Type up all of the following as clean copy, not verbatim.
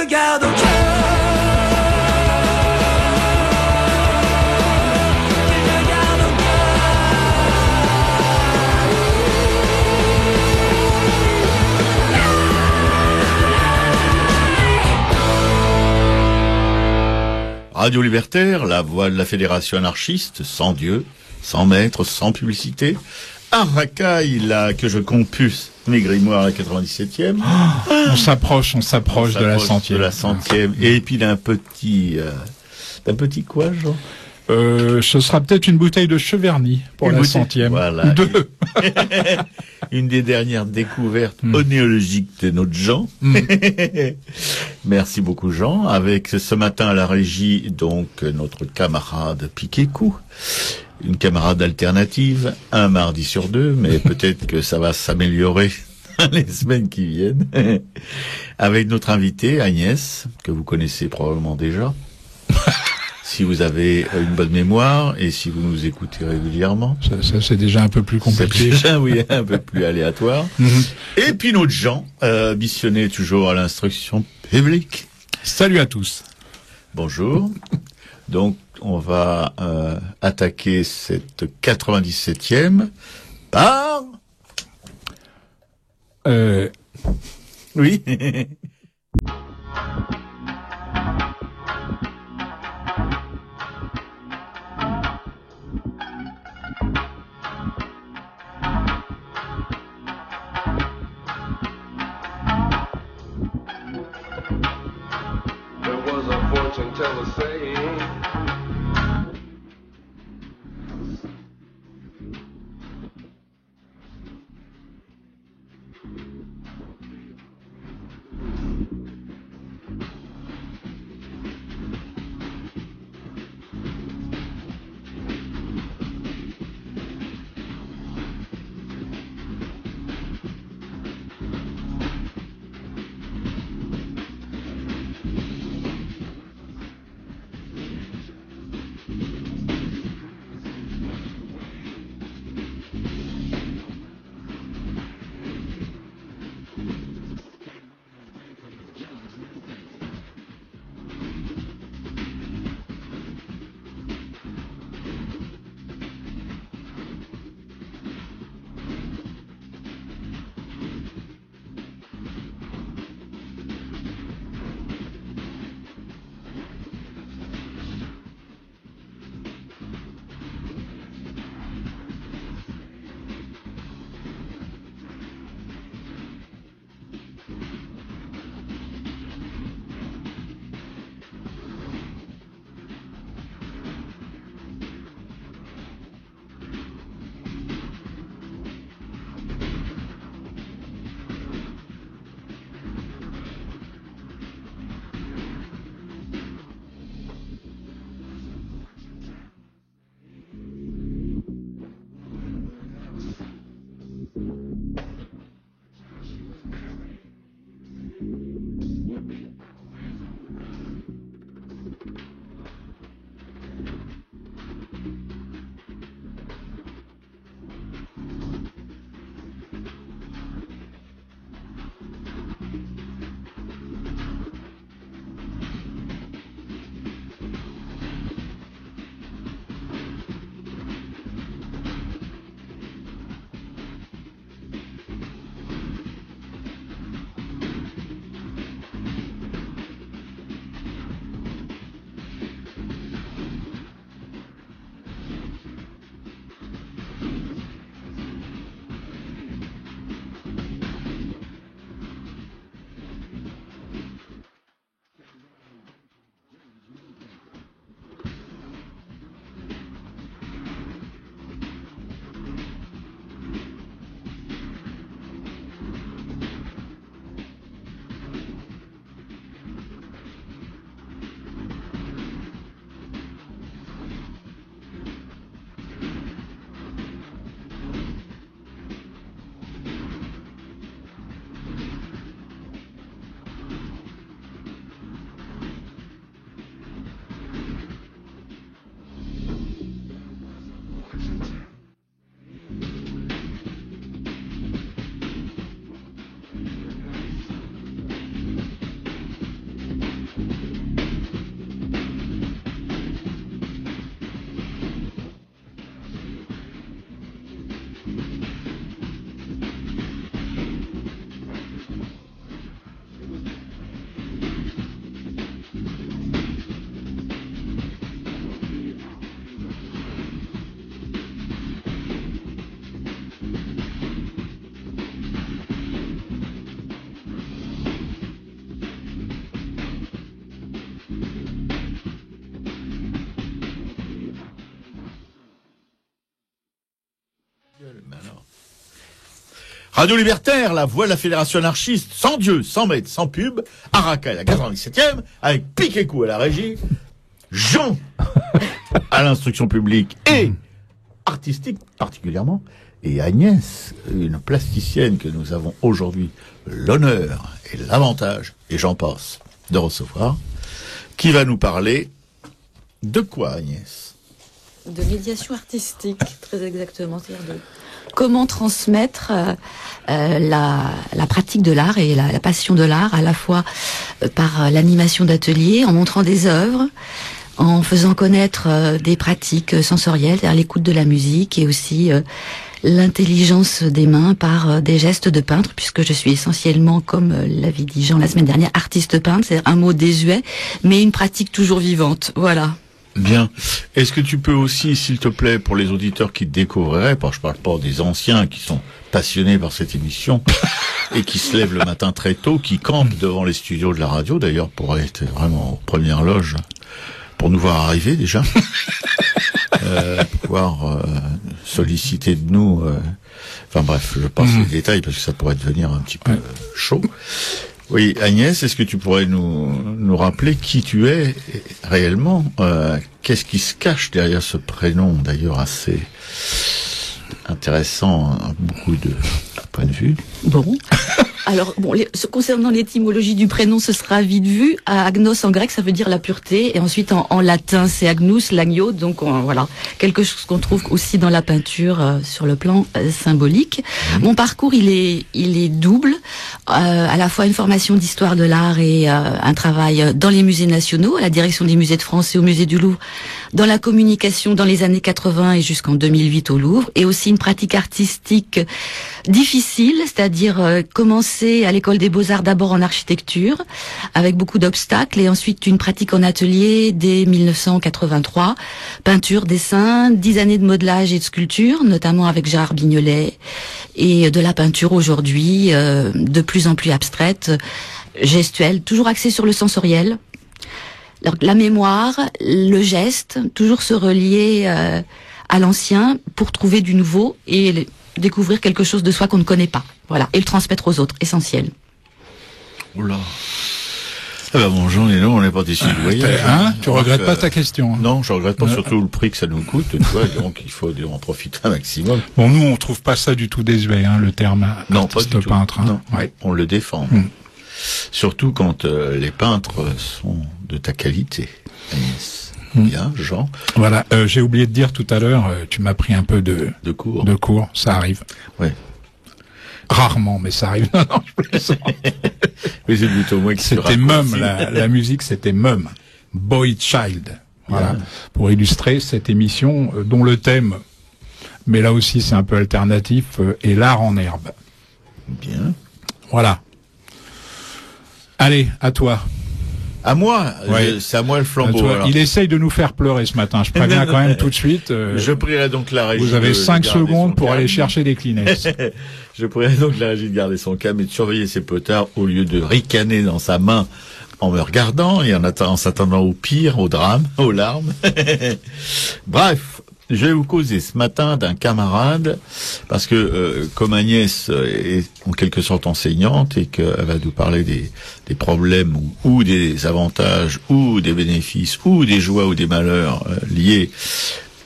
garde au cœur. Radio Libertaire, la voix de la fédération anarchiste, sans Dieu, sans maître, sans publicité. Un racaille, là, que je compulse mes grimoires à la 97e. On s'approche de la 100e. De la 100e. Et puis d'un petit quoi, Jean? Ce sera peut-être une bouteille de Cheverny pour la 100e. Voilà. Deux. Une des dernières découvertes onéologiques de notre Jean. Merci beaucoup, Jean. Avec ce matin à la régie, donc, notre camarade Piquet-Cou. Une camarade alternative, un mardi sur deux, mais peut-être que ça va s'améliorer les semaines qui viennent. Avec notre invitée, Agnès, que vous connaissez probablement déjà. Si vous avez une bonne mémoire et si vous nous écoutez régulièrement. Ça c'est déjà un peu plus compliqué. C'est déjà, oui, un peu plus aléatoire. Et puis notre Jean, missionné toujours à l'instruction publique. Salut à tous. Bonjour. Donc, on va attaquer cette 97e par... Oui. There was a fortune teller saying, Radio Libertaire, la voix de la Fédération anarchiste, sans Dieu, sans maître, sans pub, Araka, la 97e, avec Piquet-Cou à la régie, Jean à l'instruction publique et artistique particulièrement, et Agnès, une plasticienne que nous avons aujourd'hui l'honneur et l'avantage, et j'en passe, de recevoir, qui va nous parler de quoi, Agnès? De médiation artistique, très exactement. C'est-à-dire de comment transmettre la pratique de l'art et la passion de l'art, à la fois par l'animation d'ateliers, en montrant des œuvres, en faisant connaître des pratiques sensorielles, c'est-à-dire l'écoute de la musique, et aussi l'intelligence des mains par des gestes de peintre, puisque je suis essentiellement, comme l'avait dit Jean la semaine dernière, artiste peintre, c'est un mot désuet, mais une pratique toujours vivante. Voilà. Bien. Est-ce que tu peux aussi, s'il te plaît, pour les auditeurs qui te découvriraient, parce que je parle pas des anciens qui sont passionnés par cette émission et qui se lèvent le matin très tôt, qui campent devant les studios de la radio, d'ailleurs, pour être vraiment aux premières loges, pour nous voir arriver déjà, pouvoir solliciter de nous. Enfin bref, je passe les détails parce que ça pourrait devenir un petit peu chaud. Oui, Agnès, est-ce que tu pourrais nous rappeler qui tu es réellement? Qu'est-ce qui se cache derrière ce prénom, d'ailleurs assez intéressant à beaucoup de points de vue? Bon. Alors, bon, concernant l'étymologie du prénom, ce sera vite vu. Agnos en grec, ça veut dire la pureté, et ensuite en latin, c'est agnus, l'agneau. Donc voilà, quelque chose qu'on trouve aussi dans la peinture sur le plan symbolique. Mon parcours, il est double, à la fois une formation d'histoire de l'art et un travail dans les musées nationaux, à la direction des musées de France et au musée du Louvre, dans la communication dans les années 80 et jusqu'en 2008 au Louvre, et aussi une pratique artistique difficile, c'est-à-dire commencer à l'école des Beaux-Arts d'abord en architecture, avec beaucoup d'obstacles, et ensuite une pratique en atelier dès 1983, peinture, dessin, 10 années de modelage et de sculpture, notamment avec Gérard Bignolet, et de la peinture aujourd'hui, de plus en plus abstraite, gestuelle, toujours axée sur le sensoriel. Alors, la mémoire, le geste, toujours se relier à l'ancien pour trouver du nouveau et découvrir quelque chose de soi qu'on ne connaît pas. Voilà, et le transmettre aux autres, essentiel. Oula. Ah ben bon, Jean et nous, on n'est pas déçus du voyage. Tu regrettes pas ta question? Non, je regrette pas, surtout le prix que ça nous coûte, tu vois, donc il faut en profiter un maximum. Bon, nous, on trouve pas ça du tout désuet, le terme non, pas du tout. peintre. Non, ouais. On le défend. Surtout quand les peintres sont de ta qualité, Agnès. Bien, Jean. Voilà, j'ai oublié de dire tout à l'heure, tu m'as pris un peu de cours. De cours, ça arrive. Ouais. Rarement, mais ça arrive. Non, je plaisante. Oui, c'est plutôt moi qui c'était Mum, la musique, c'était Mum. Boy Child. Voilà. Bien. Pour illustrer cette émission dont le thème, mais là aussi c'est un peu alternatif, est l'art en herbe. Bien. Voilà. Allez, à toi. À moi, ouais. C'est à moi le flambeau. Il essaye de nous faire pleurer ce matin. Je préviens quand même tout de suite. Je prierai donc la régie. Vous avez 5 secondes pour aller chercher des Kleenex. Je prierai donc la régie de garder son calme et de surveiller ses potards au lieu de ricaner dans sa main en me regardant et en s'attendant au pire, au drame, aux larmes. Bref. Je vais vous causer ce matin d'un camarade, parce que comme Agnès est en quelque sorte enseignante et qu'elle va nous parler des problèmes ou des avantages ou des bénéfices ou des joies ou des malheurs liés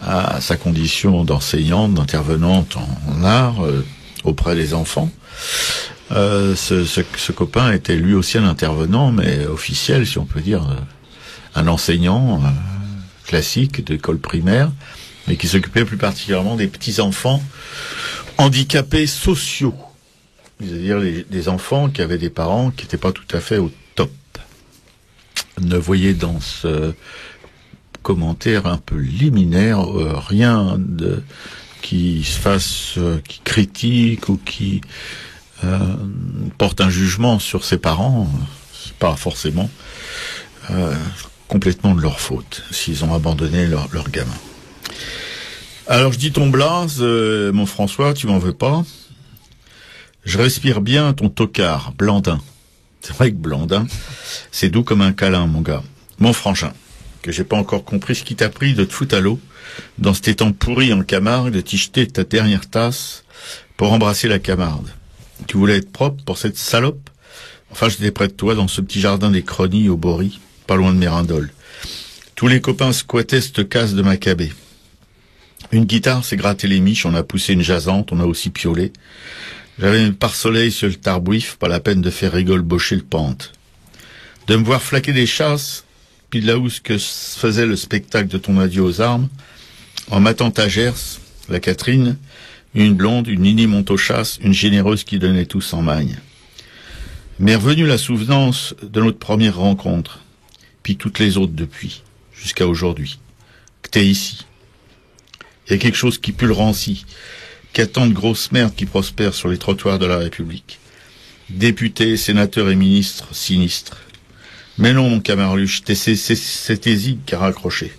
à sa condition d'enseignante, d'intervenante en art auprès des enfants. Ce copain était lui aussi un intervenant, mais officiel, si on peut dire, un enseignant classique d'école primaire, mais qui s'occupait plus particulièrement des petits-enfants handicapés sociaux. C'est-à-dire des enfants qui avaient des parents qui n'étaient pas tout à fait au top. Ne voyez dans ce commentaire un peu liminaire rien qui se fasse, qui critique ou qui porte un jugement sur ses parents. C'est pas forcément complètement de leur faute s'ils ont abandonné leur gamin. Alors je dis ton blaze, mon François, tu m'en veux pas. Je respire bien ton tocard, Blandin. C'est vrai que Blandin, c'est doux comme un câlin, mon gars. Mon frangin, que j'ai pas encore compris ce qui t'a pris de te foutre à l'eau, dans cet étang pourri en Camargue, de t'y jeter ta dernière tasse pour embrasser la Camarde. Tu voulais être propre pour cette salope? Enfin, j'étais près de toi dans ce petit jardin des Cronies au Bory, pas loin de Mérindol. Tous les copains squattaient cette case de Maccabée. Une guitare s'est gratté les miches, on a poussé une jasante, on a aussi piolé. J'avais une pare-soleil sur le tarbouif, pas la peine de faire rigolbocher le pente. De me voir flaquer des chasses, puis de là où ce que faisait le spectacle de ton adieu aux armes, en matant ta Gers, la Catherine, une blonde, une Nini Monteau-Chasse, une généreuse qui donnait tout sans magne. M'est revenue la souvenance de notre première rencontre, puis toutes les autres depuis, jusqu'à aujourd'hui, que t'es ici. Il y a quelque chose qui pue le ranci, qui a tant de grosses merdes qui prospèrent sur les trottoirs de la République. Députés, sénateurs et ministres sinistres. Mais non, mon camarluche, c'est tes zigues qui a raccroché.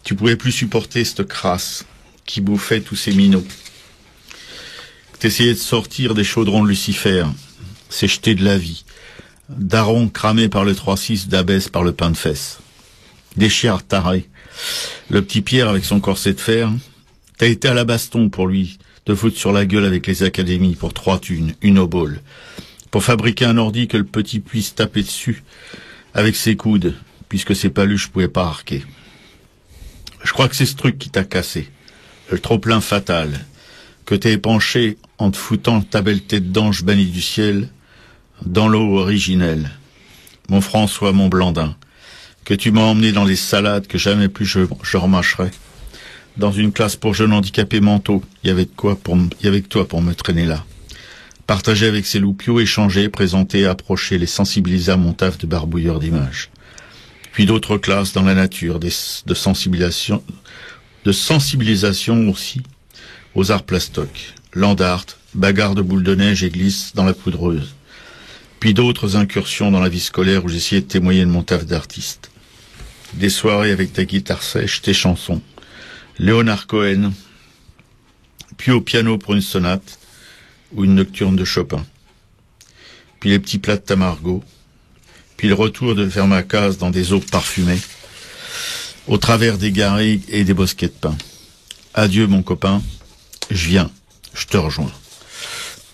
Tu pouvais plus supporter cette crasse qui bouffait tous ces minots. T'essayais de sortir des chaudrons de Lucifer, c'est jeter de la vie. Daron cramé par le 3-6, d'abaisse par le pain de fesses. Des chiens tarés. Le petit Pierre avec son corset de fer, t'as été à la baston pour lui, te foutre sur la gueule avec les académies pour 3 thunes, une obole. Pour fabriquer un ordi que le petit puisse taper dessus avec ses coudes, puisque ses paluches pouvaient pas arquer. Je crois que c'est ce truc qui t'a cassé. Le trop-plein fatal, que t'es épanché en te foutant ta belle tête d'ange bannie du ciel dans l'eau originelle. Mon François, mon Blandin, que tu m'as emmené dans des salades que jamais plus je remâcherai. Dans une classe pour jeunes handicapés mentaux, il y avait que toi pour me traîner là. Partager avec ces loupiaux, échanger, présenter, approcher, les sensibiliser à mon taf de barbouilleur d'images. Puis d'autres classes dans la nature, de sensibilisation aussi aux arts plastocs, land art, bagarre de boules de neige et glisse dans la poudreuse. Puis d'autres incursions dans la vie scolaire où j'essayais de témoigner de mon taf d'artiste. Des soirées avec ta guitare sèche, tes chansons. Léonard Cohen, puis au piano pour une sonate ou une nocturne de Chopin. Puis les petits plats de Tamargot, puis le retour de faire ma case dans des eaux parfumées, au travers des garrigues et des bosquets de pins. Adieu mon copain, je viens, je te rejoins.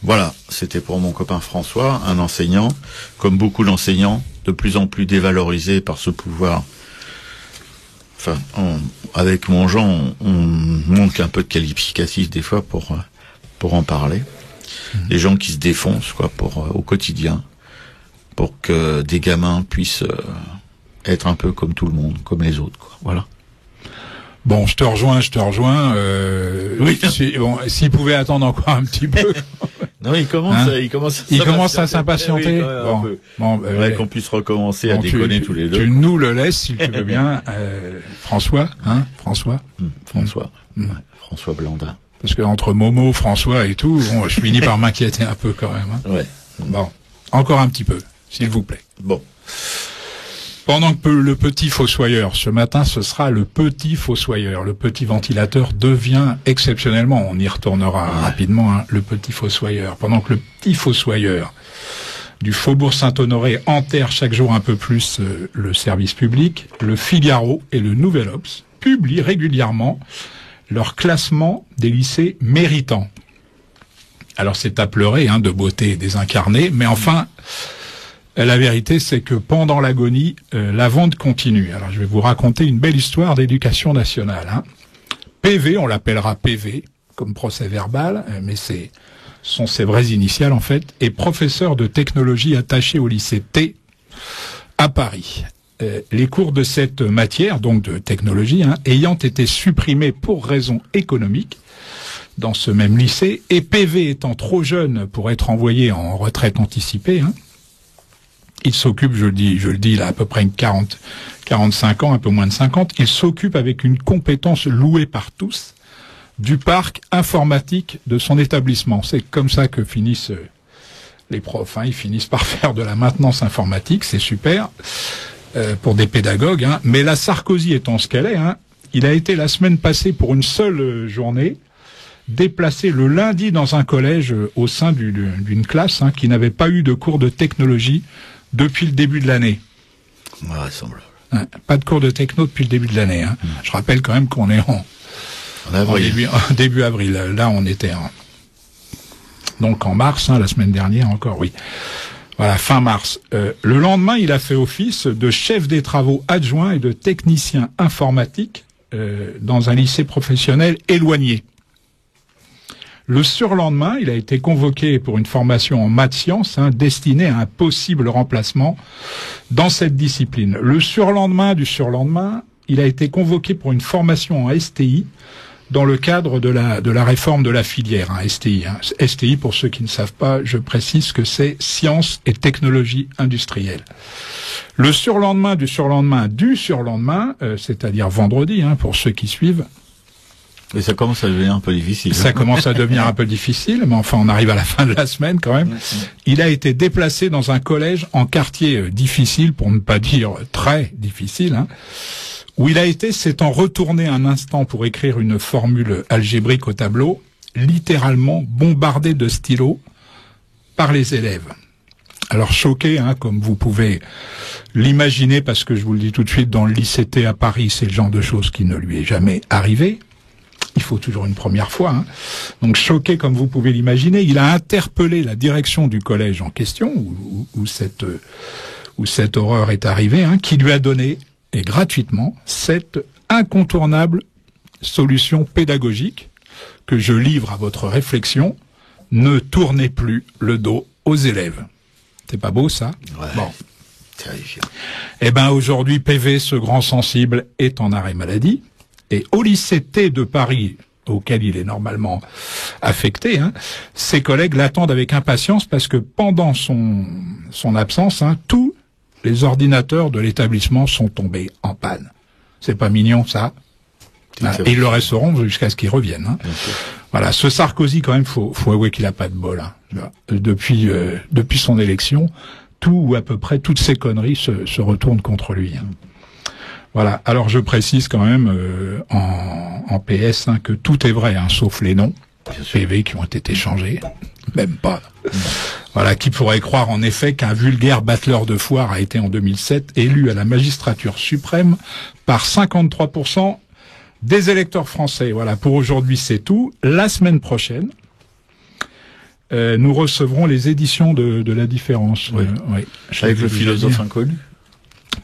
Voilà, c'était pour mon copain François, un enseignant, comme beaucoup d'enseignants, de plus en plus dévalorisé par ce pouvoir. Enfin, avec mon Jean, on manque un peu de qualificatif des fois pour en parler. Des gens qui se défoncent, quoi, au quotidien, pour que des gamins puissent être un peu comme tout le monde, comme les autres, quoi. Voilà. Bon, je te rejoins. Oui. S'il pouvait attendre encore un petit peu. Non, il commence à s'impatienter. Qu'on puisse recommencer à déconner tous les deux. Tu nous le laisses, si tu veux bien, François, hein, François. Ouais, François Blandin. Parce que entre Momo, François et tout, bon, je finis par m'inquiéter un peu quand même. Hein. Ouais. Bon, encore un petit peu, s'il vous plaît. Bon. Pendant que le petit fossoyeur, ce matin, ce sera le petit fossoyeur. Le petit ventilateur devient exceptionnellement, on y retournera rapidement, hein, le petit fossoyeur. Pendant que le petit fossoyeur du Faubourg Saint-Honoré enterre chaque jour un peu plus le service public, le Figaro et le Nouvel Obs publient régulièrement leur classement des lycées méritants. Alors c'est à pleurer, hein, de beauté désincarnée, mais enfin... La vérité, c'est que pendant l'agonie, la vente continue. Alors, je vais vous raconter une belle histoire d'éducation nationale. Hein. PV, on l'appellera PV, comme procès verbal, mais sont ses vraies initiales, en fait, est professeur de technologie attaché au lycée T à Paris. Les cours de cette matière, donc de technologie, hein, ayant été supprimés pour raisons économiques dans ce même lycée, et PV étant trop jeune pour être envoyé en retraite anticipée, hein, il s'occupe, je le dis, il a à peu près 45 ans, un peu moins de 50, il s'occupe avec une compétence louée par tous du parc informatique de son établissement. C'est comme ça que finissent les profs, hein, ils finissent par faire de la maintenance informatique, c'est super, pour des pédagogues, hein. Mais la Sarkozy étant ce qu'elle est, hein, il a été la semaine passée pour une seule journée, déplacé le lundi dans un collège au sein d'une classe, hein, qui n'avait pas eu de cours de technologie depuis le début de l'année. Vraisemblable. Hein, pas de cours de techno depuis le début de l'année. Hein. Je rappelle quand même qu'on est en avril. Début avril. Là, on était Donc en mars, la semaine dernière encore, oui. Voilà, fin mars. Le lendemain, il a fait office de chef des travaux adjoint et de technicien informatique dans un lycée professionnel éloigné. Le surlendemain, il a été convoqué pour une formation en maths-sciences destinée à un possible remplacement dans cette discipline. Le surlendemain du surlendemain, il a été convoqué pour une formation en STI dans le cadre de la réforme de la filière, STI. STI, pour ceux qui ne savent pas, je précise que c'est Sciences et Technologies Industrielles. Le surlendemain du surlendemain du surlendemain, c'est-à-dire vendredi, pour ceux qui suivent. Et ça commence à devenir un peu difficile. Ça commence à devenir un peu difficile, mais enfin on arrive à la fin de la semaine quand même. Il a été déplacé dans un collège en quartier difficile, pour ne pas dire très difficile, où il a été s'étant retourné un instant pour écrire une formule algébrique au tableau, littéralement bombardé de stylos par les élèves. Alors choqué, comme vous pouvez l'imaginer, parce que je vous le dis tout de suite, dans le lycée T à Paris, c'est le genre de choses qui ne lui est jamais arrivé. Il faut toujours une première fois. Donc choqué, comme vous pouvez l'imaginer, il a interpellé la direction du collège en question, où cette horreur est arrivée, qui lui a donné, et gratuitement, cette incontournable solution pédagogique que je livre à votre réflexion: ne tournez plus le dos aux élèves. C'est pas beau, ça? Ouais, bon. Terrifiant. Eh ben, aujourd'hui, PV, ce grand sensible, est en arrêt maladie. Et au lycée T de Paris, auquel il est normalement affecté, ses collègues l'attendent avec impatience parce que pendant son absence, tous les ordinateurs de l'établissement sont tombés en panne. C'est pas mignon, ça? Et ils le resteront jusqu'à ce qu'ils reviennent. Voilà, ce Sarkozy, quand même, faut avouer qu'il a pas de bol. Depuis son élection, tout ou à peu près toutes ces conneries se retournent contre lui. Voilà. Alors je précise quand même en PS que tout est vrai, sauf les noms PV qui ont été changés. Même pas. Voilà, qui pourrait croire en effet qu'un vulgaire battleur de foire a été en 2007 élu à la magistrature suprême par 53% des électeurs français. Voilà, pour aujourd'hui c'est tout. La semaine prochaine, nous recevrons les éditions de La Différence. Oui. Avec le philosophe inconnu.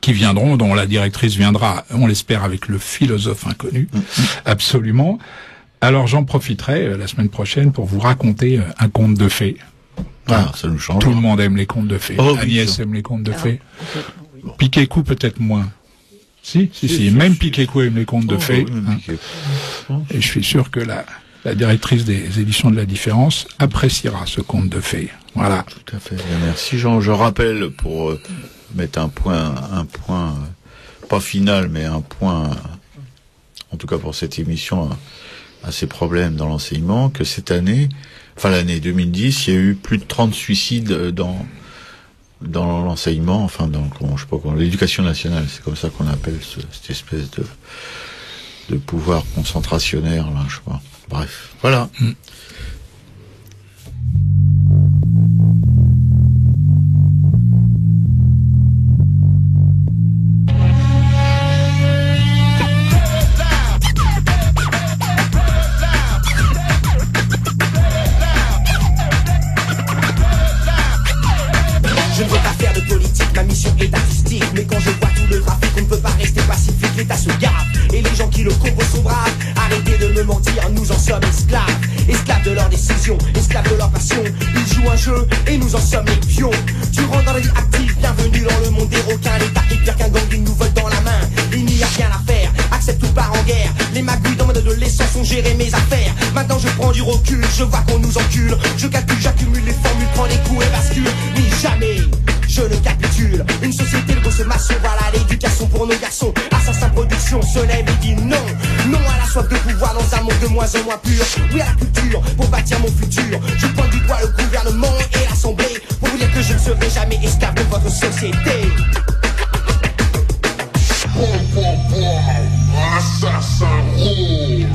Qui viendront, dont la directrice viendra, on l'espère, avec le philosophe inconnu. Absolument. Alors j'en profiterai la semaine prochaine pour vous raconter un conte de fées. Ah, ça nous change. Tout le monde aime les contes de fées. Oh, Agnès aime les contes de fées. Bon. Piquet-Cou peut-être moins. Si. Même Piquet-Cou aime les contes de fées. Et je suis sûr que la directrice des éditions de La Différence appréciera ce conte de fées. Voilà. Tout à fait. Merci Jean. Je rappelle, pour mettre un point, pas final, mais un point, en tout cas pour cette émission, à ces problèmes dans l'enseignement, que cette année, l'année 2010, il y a eu plus de 30 suicides dans l'enseignement, l'éducation nationale, c'est comme ça qu'on appelle cette espèce de pouvoir concentrationnaire, là, je crois. Bref, voilà. Ma mission est artistique, mais quand je vois tout le trafic, on ne peut pas rester pacifique. L'État se gave, et les gens qui le comprennent sont braves. Arrêtez de me mentir, nous en sommes esclaves. Esclaves de leurs décisions, esclaves de leur passion. Ils jouent un jeu, et nous en sommes les pions. Tu rentres dans la vie active, bienvenue dans le monde des requins. L'État est pire qu'un gang, ils nous volent dans la main. Il n'y a rien à faire, accepte ou part en guerre. Les magouilles dans mon adolescence ont géré mes affaires. Maintenant je prends du recul, je vois qu'on nous encule. Je calcule, j'accumule les formules, prends les coups et bascule. Ni jamais je ne capitule. Une société de grosses masses, voilà l'éducation pour nos garçons. Assassin Production se lève et dit non. Non à la soif de pouvoir dans un monde de moins en moins pur. Oui à la culture pour bâtir mon futur. Je pointe du doigt le gouvernement et l'assemblée pour vous dire que je ne serai jamais esclave de votre société. Assassin roule.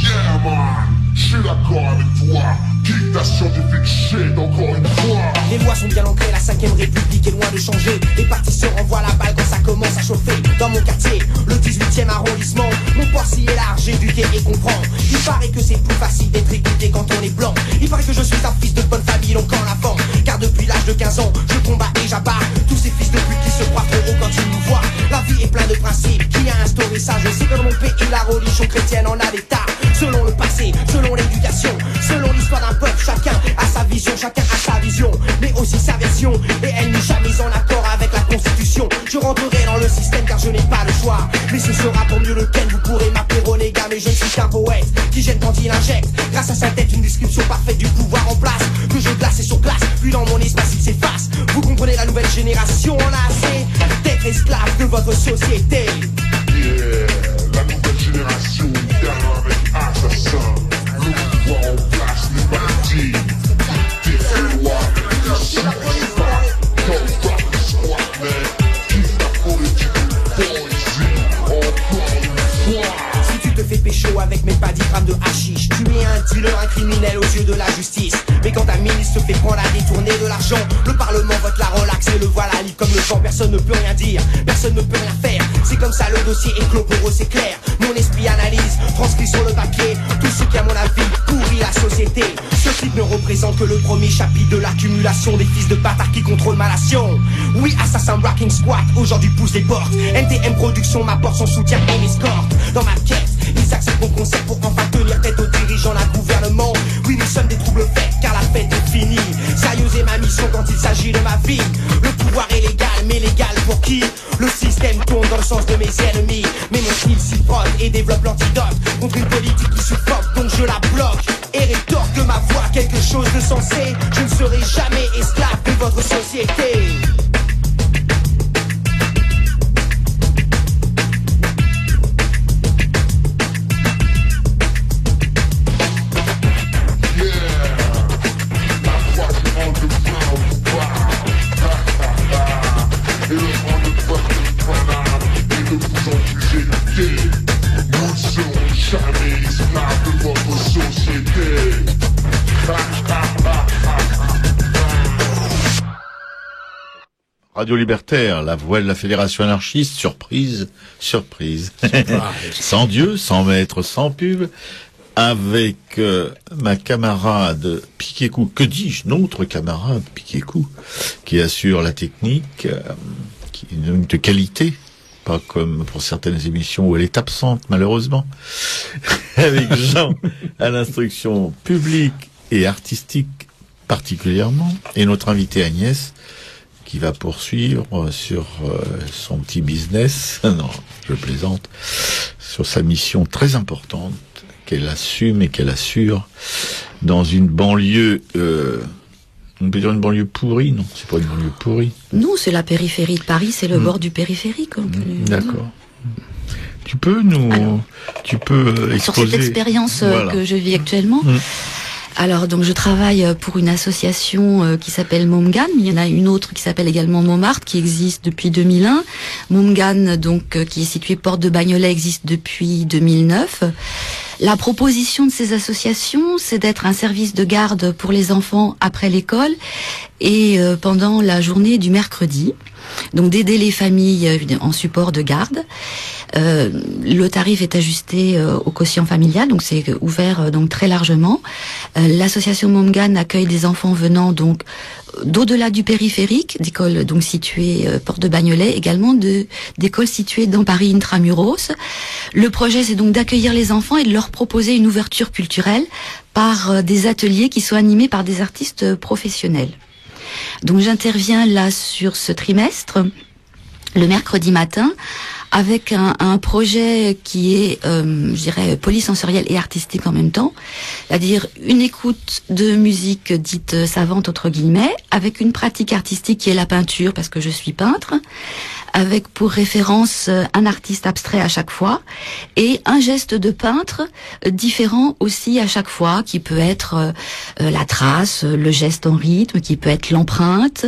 Yeah man, je suis d'accord avec toi. Kick ta scientifique shit encore une fois. Les lois sont bien ancrées, la 5ème République est loin de changer. Les partis se renvoient la balle quand ça commence à chauffer. dans mon quartier, le 18e arrondissement. Mon port s'y élarge, éduqué et comprend. Il paraît que c'est plus facile d'être écouté quand on est blanc. Il paraît que je suis un fils de bonne famille longtemps avant. Car depuis l'âge de 15 ans, je combats et j'abats tous ces fils de pute qui se croient trop haut quand ils nous voient. La vie est pleine de principes, qui a instauré ça? Je sais que dans mon pays, la religion chrétienne en a des tas. Selon le passé, selon l'éducation, selon l'histoire d'un peuple, chacun a sa vision, chacun a sa vision, mais aussi sa version. Et elle n'est jamais en accord avec la Constitution. Je rentrerai dans le système car je n'ai pas le choix. Mais ce sera pour mieux lequel vous pourrez m'appeler renégat. Mais je ne suis qu'un poète qui gêne quand il injecte, grâce à sa tête, une description parfaite du pouvoir en place. Que je glace et sur glace, puis dans mon espace il s'efface. Vous comprenez, la nouvelle génération en a assez d'être esclave de votre société. Yeah, la nouvelle génération down avec assassin. Le pouvoir en place, les bandits. Des lois, des superstars. Comme pas le squat, man. Kiffe la politique de poésie. Encore une fois. Si tu te fais pécho avec mes pas 10 grammes de hashish, tu es un dealer, un criminel aux yeux de la justice. Mais quand un ministre se fait prendre à détourner de l'argent, le parlement vote la relax et le voilà libre comme le vent. Personne ne peut rien dire, personne ne peut rien faire. C'est comme ça, le dossier est clos, pour eux c'est clair. Mon esprit analyse, transcrit sur le papier tout ce qui à mon avis pourrit la société. Ce type ne représente que le premier chapitre de l'accumulation des fils de bâtards qui contrôlent ma nation. Oui, Assassin Rocking Squad aujourd'hui pousse les portes. NTM Production m'apporte son soutien et m'escorte. Dans ma quête, ils acceptent mon concept pour enfin tenir tête aux dirigeants d'un gouvernement. Oui, nous sommes des troubles faits car la fête est finie. Sérieuse est ma mission quand il s'agit de ma vie. Le pouvoir est légal, mais légal pour qui? Le système tourne dans le sens de mes ennemis. Mais mon style s'y frotte et développe l'antidote contre une politique qui suffoque, donc je la bloque. Et rétorque de ma voix quelque chose de sensé. Je ne serai jamais esclave de votre société. Nous ne serons jamais esclaves de votre société. Radio Libertaire, la voix de la Fédération anarchiste, surprise, surprise. Sans Dieu, sans maître, sans pub, avec ma camarade Piquécou, que dis-je, notre camarade Piquécou, qui assure la technique, qui est de qualité. Pas comme pour certaines émissions où elle est absente, malheureusement. Avec Jean à l'instruction publique et artistique particulièrement. Et notre invitée Agnès, qui va poursuivre sur son petit business. Non, je plaisante. Sur sa mission très importante qu'elle assume et qu'elle assure dans une banlieue... on peut dire une banlieue pourrie, non? C'est pas une banlieue pourrie. Non, c'est la périphérie de Paris, c'est le bord du périphérique. D'accord. Tu peux exposer sur cette expérience que je vis actuellement. Alors donc je travaille pour une association qui s'appelle Momgan. Il y en a une autre qui s'appelle également Montmartre, qui existe depuis 2001. Momgan, donc qui est située porte de Bagnolet, existe depuis 2009. La proposition de ces associations, c'est d'être un service de garde pour les enfants après l'école et pendant la journée du mercredi. Donc d'aider les familles en support de garde. Le tarif est ajusté au quotient familial, donc c'est ouvert donc très largement. L'association Momgan accueille des enfants venant donc d'au-delà du périphérique, d'écoles donc situées porte de Bagnolet, également d'écoles situées dans Paris intramuros. Le projet, c'est donc d'accueillir les enfants et de leur proposer une ouverture culturelle par des ateliers qui soient animés par des artistes professionnels. Donc j'interviens là sur ce trimestre, le mercredi matin, avec un projet qui est, je dirais, polysensoriel et artistique en même temps, c'est-à-dire une écoute de musique dite savante, entre guillemets, avec une pratique artistique qui est la peinture, parce que je suis peintre, avec pour référence un artiste abstrait à chaque fois, et un geste de peintre différent aussi à chaque fois, qui peut être la trace, le geste en rythme, qui peut être l'empreinte,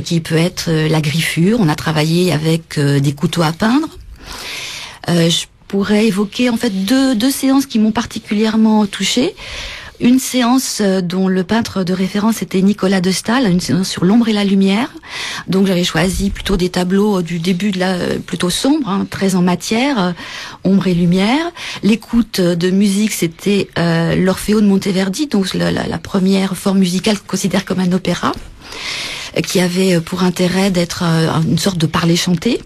qui peut être la griffure. On a travaillé avec des couteaux à peindre. Je pourrais évoquer en fait deux séances qui m'ont particulièrement touchée. une séance dont le peintre de référence était Nicolas de Staël, une séance sur l'ombre et la lumière. Donc j'avais choisi plutôt des tableaux du début plutôt sombres, hein, très en matière, ombre et lumière. L'écoute de musique, c'était l'Orfeo de Monteverdi, donc la première forme musicale qu'on considère comme un opéra, qui avait pour intérêt d'être une sorte de parler-chanter.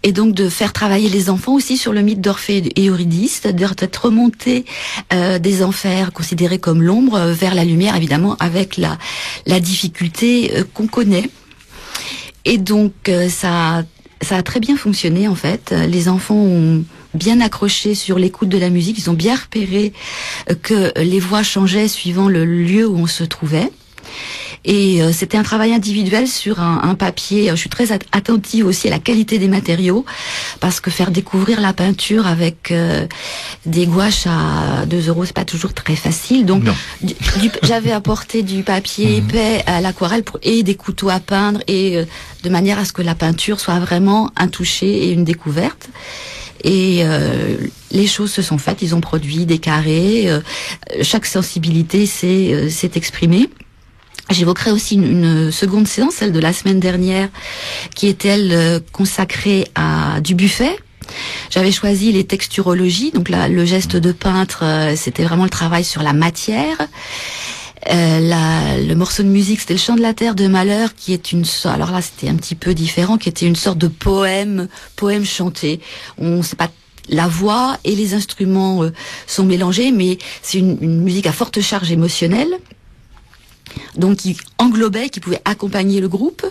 Et donc de faire travailler les enfants aussi sur le mythe d'Orphée et Eurydice, d'être remonté des enfers considérés comme l'ombre vers la lumière, évidemment avec la difficulté qu'on connaît. Et donc ça a très bien fonctionné en fait. Les enfants ont bien accroché sur l'écoute de la musique, ils ont bien repéré que les voix changeaient suivant le lieu où on se trouvait. Et c'était un travail individuel sur un papier. Je suis très attentive aussi à la qualité des matériaux, parce que faire découvrir la peinture avec des gouaches à 2 €, c'est pas toujours très facile. Donc j'avais apporté du papier épais à l'aquarelle et des couteaux à peindre, et de manière à ce que la peinture soit vraiment un toucher et une découverte. Et les choses se sont faites, ils ont produit des carrés, chaque sensibilité s'est exprimée. J'évoquerai aussi une seconde séance, celle de la semaine dernière, qui était elle consacrée à Dubuffet. J'avais choisi les texturologies, donc là le geste de peintre, c'était vraiment le travail sur la matière. Le morceau de musique, c'était le Chant de la Terre de Malheur, qui est alors là c'était un petit peu différent, qui était une sorte de poème chanté. On sait pas, la voix et les instruments sont mélangés, mais c'est une musique à forte charge émotionnelle, donc qui englobait, qui pouvait accompagner le groupe.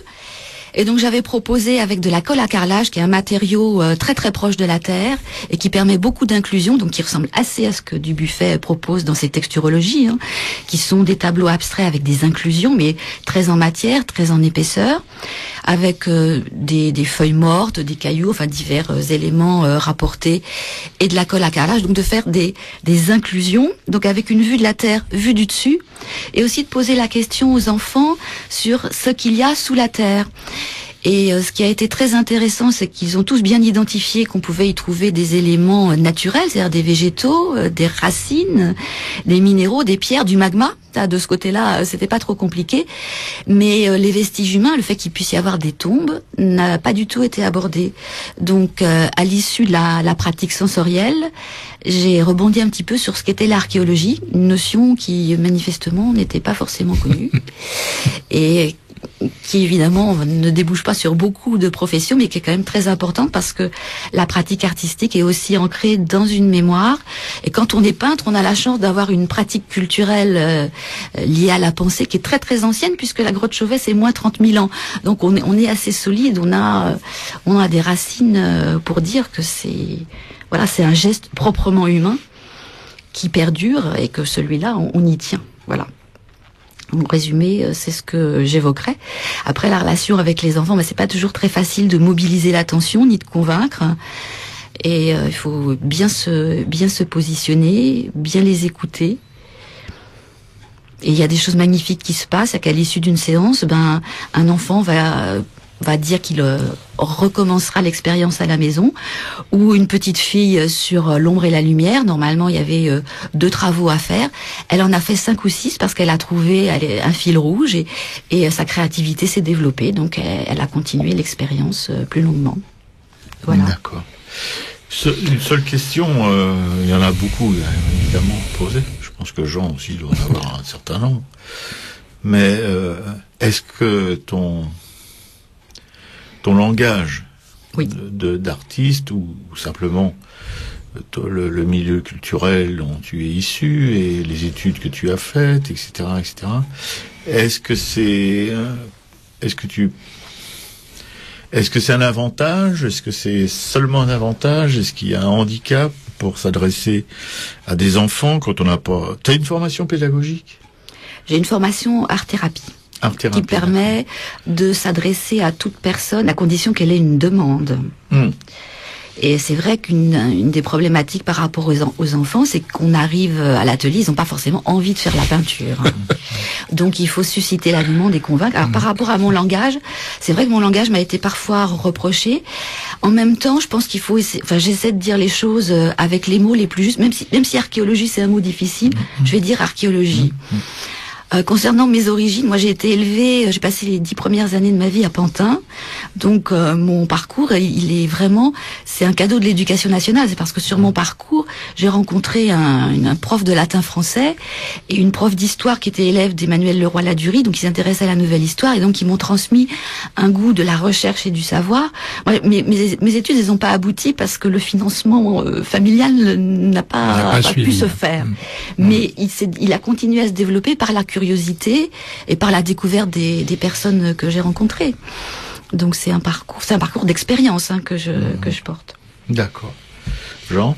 Et donc j'avais proposé avec de la colle à carrelage, qui est un matériau très très proche de la terre et qui permet beaucoup d'inclusion, donc qui ressemble assez à ce que Dubuffet propose dans ses texturologies, hein, qui sont des tableaux abstraits avec des inclusions, mais très en matière, très en épaisseur, avec des feuilles mortes, des cailloux, enfin divers éléments rapportés, et de la colle à carrelage, donc de faire des inclusions, donc avec une vue de la terre, vue du dessus, et aussi de poser la question aux enfants sur ce qu'il y a sous la terre. Et ce qui a été très intéressant, c'est qu'ils ont tous bien identifié qu'on pouvait y trouver des éléments naturels, c'est-à-dire des végétaux, des racines, des minéraux, des pierres, du magma. De ce côté-là, c'était pas trop compliqué. Mais les vestiges humains, le fait qu'il puisse y avoir des tombes, n'a pas du tout été abordé. Donc, à l'issue de la pratique sensorielle, j'ai rebondi un petit peu sur ce qu'était l'archéologie, une notion qui manifestement n'était pas forcément connue et qui évidemment ne débouche pas sur beaucoup de professions, mais qui est quand même très importante, parce que la pratique artistique est aussi ancrée dans une mémoire. Et quand on est peintre, on a la chance d'avoir une pratique culturelle liée à la pensée qui est très très ancienne, puisque la grotte Chauvet c'est moins 30 000 ans. Donc on est assez solide, on a des racines pour dire que c'est un geste proprement humain qui perdure, et que celui-là on y tient. Voilà. En résumé, c'est ce que j'évoquerais. Après, la relation avec les enfants, c'est pas toujours très facile de mobiliser l'attention ni de convaincre. Et il faut bien se positionner, bien les écouter. Et il y a des choses magnifiques qui se passent, c'est qu'à l'issue d'une séance, un enfant va dire qu'il recommencera l'expérience à la maison, ou une petite fille sur l'ombre et la lumière. Normalement, il y avait 2 travaux à faire. Elle en a fait 5 ou 6 parce qu'elle a trouvé un fil rouge, et sa créativité s'est développée. Donc, elle a continué l'expérience plus longuement. Voilà. D'accord. Une seule question, il y en a beaucoup évidemment posées. Je pense que Jean aussi doit en avoir un certain nombre. Mais est-ce que ton langage d'artiste, ou simplement le milieu culturel dont tu es issu et les études que tu as faites, etc., est-ce que c'est un avantage? Est-ce que c'est seulement un avantage? Est-ce qu'il y a un handicap pour s'adresser à des enfants quand on n'a pas... T'as une formation pédagogique? J'ai une formation art-thérapie. Qui permet de s'adresser à toute personne à condition qu'elle ait une demande. Et c'est vrai qu'une des problématiques par rapport aux enfants, c'est qu'on arrive à l'atelier, ils n'ont pas forcément envie de faire la peinture. Donc il faut susciter la demande et convaincre. Alors par rapport à mon langage, c'est vrai que mon langage m'a été parfois reproché En même temps, je pense qu'il faut essayer, j'essaie de dire les choses avec les mots les plus justes, même si archéologie c'est un mot difficile, je vais dire archéologie. Concernant mes origines, moi j'ai été élevée, j'ai passé les 10 premières années de ma vie à Pantin, donc mon parcours, il est vraiment, c'est un cadeau de l'éducation nationale. C'est parce que sur mon parcours, j'ai rencontré un prof de latin français et une prof d'histoire qui était élève d'Emmanuel Leroy-Ladurie, donc ils s'intéressaient à la nouvelle histoire et donc ils m'ont transmis un goût de la recherche et du savoir. Moi, mes études, elles n'ont pas abouti parce que le financement familial n'a pas pu se faire. Mais il a continué à se développer par la curiosité et par la découverte des personnes que j'ai rencontrées. Donc c'est un parcours d'expérience que je porte. D'accord. Jean?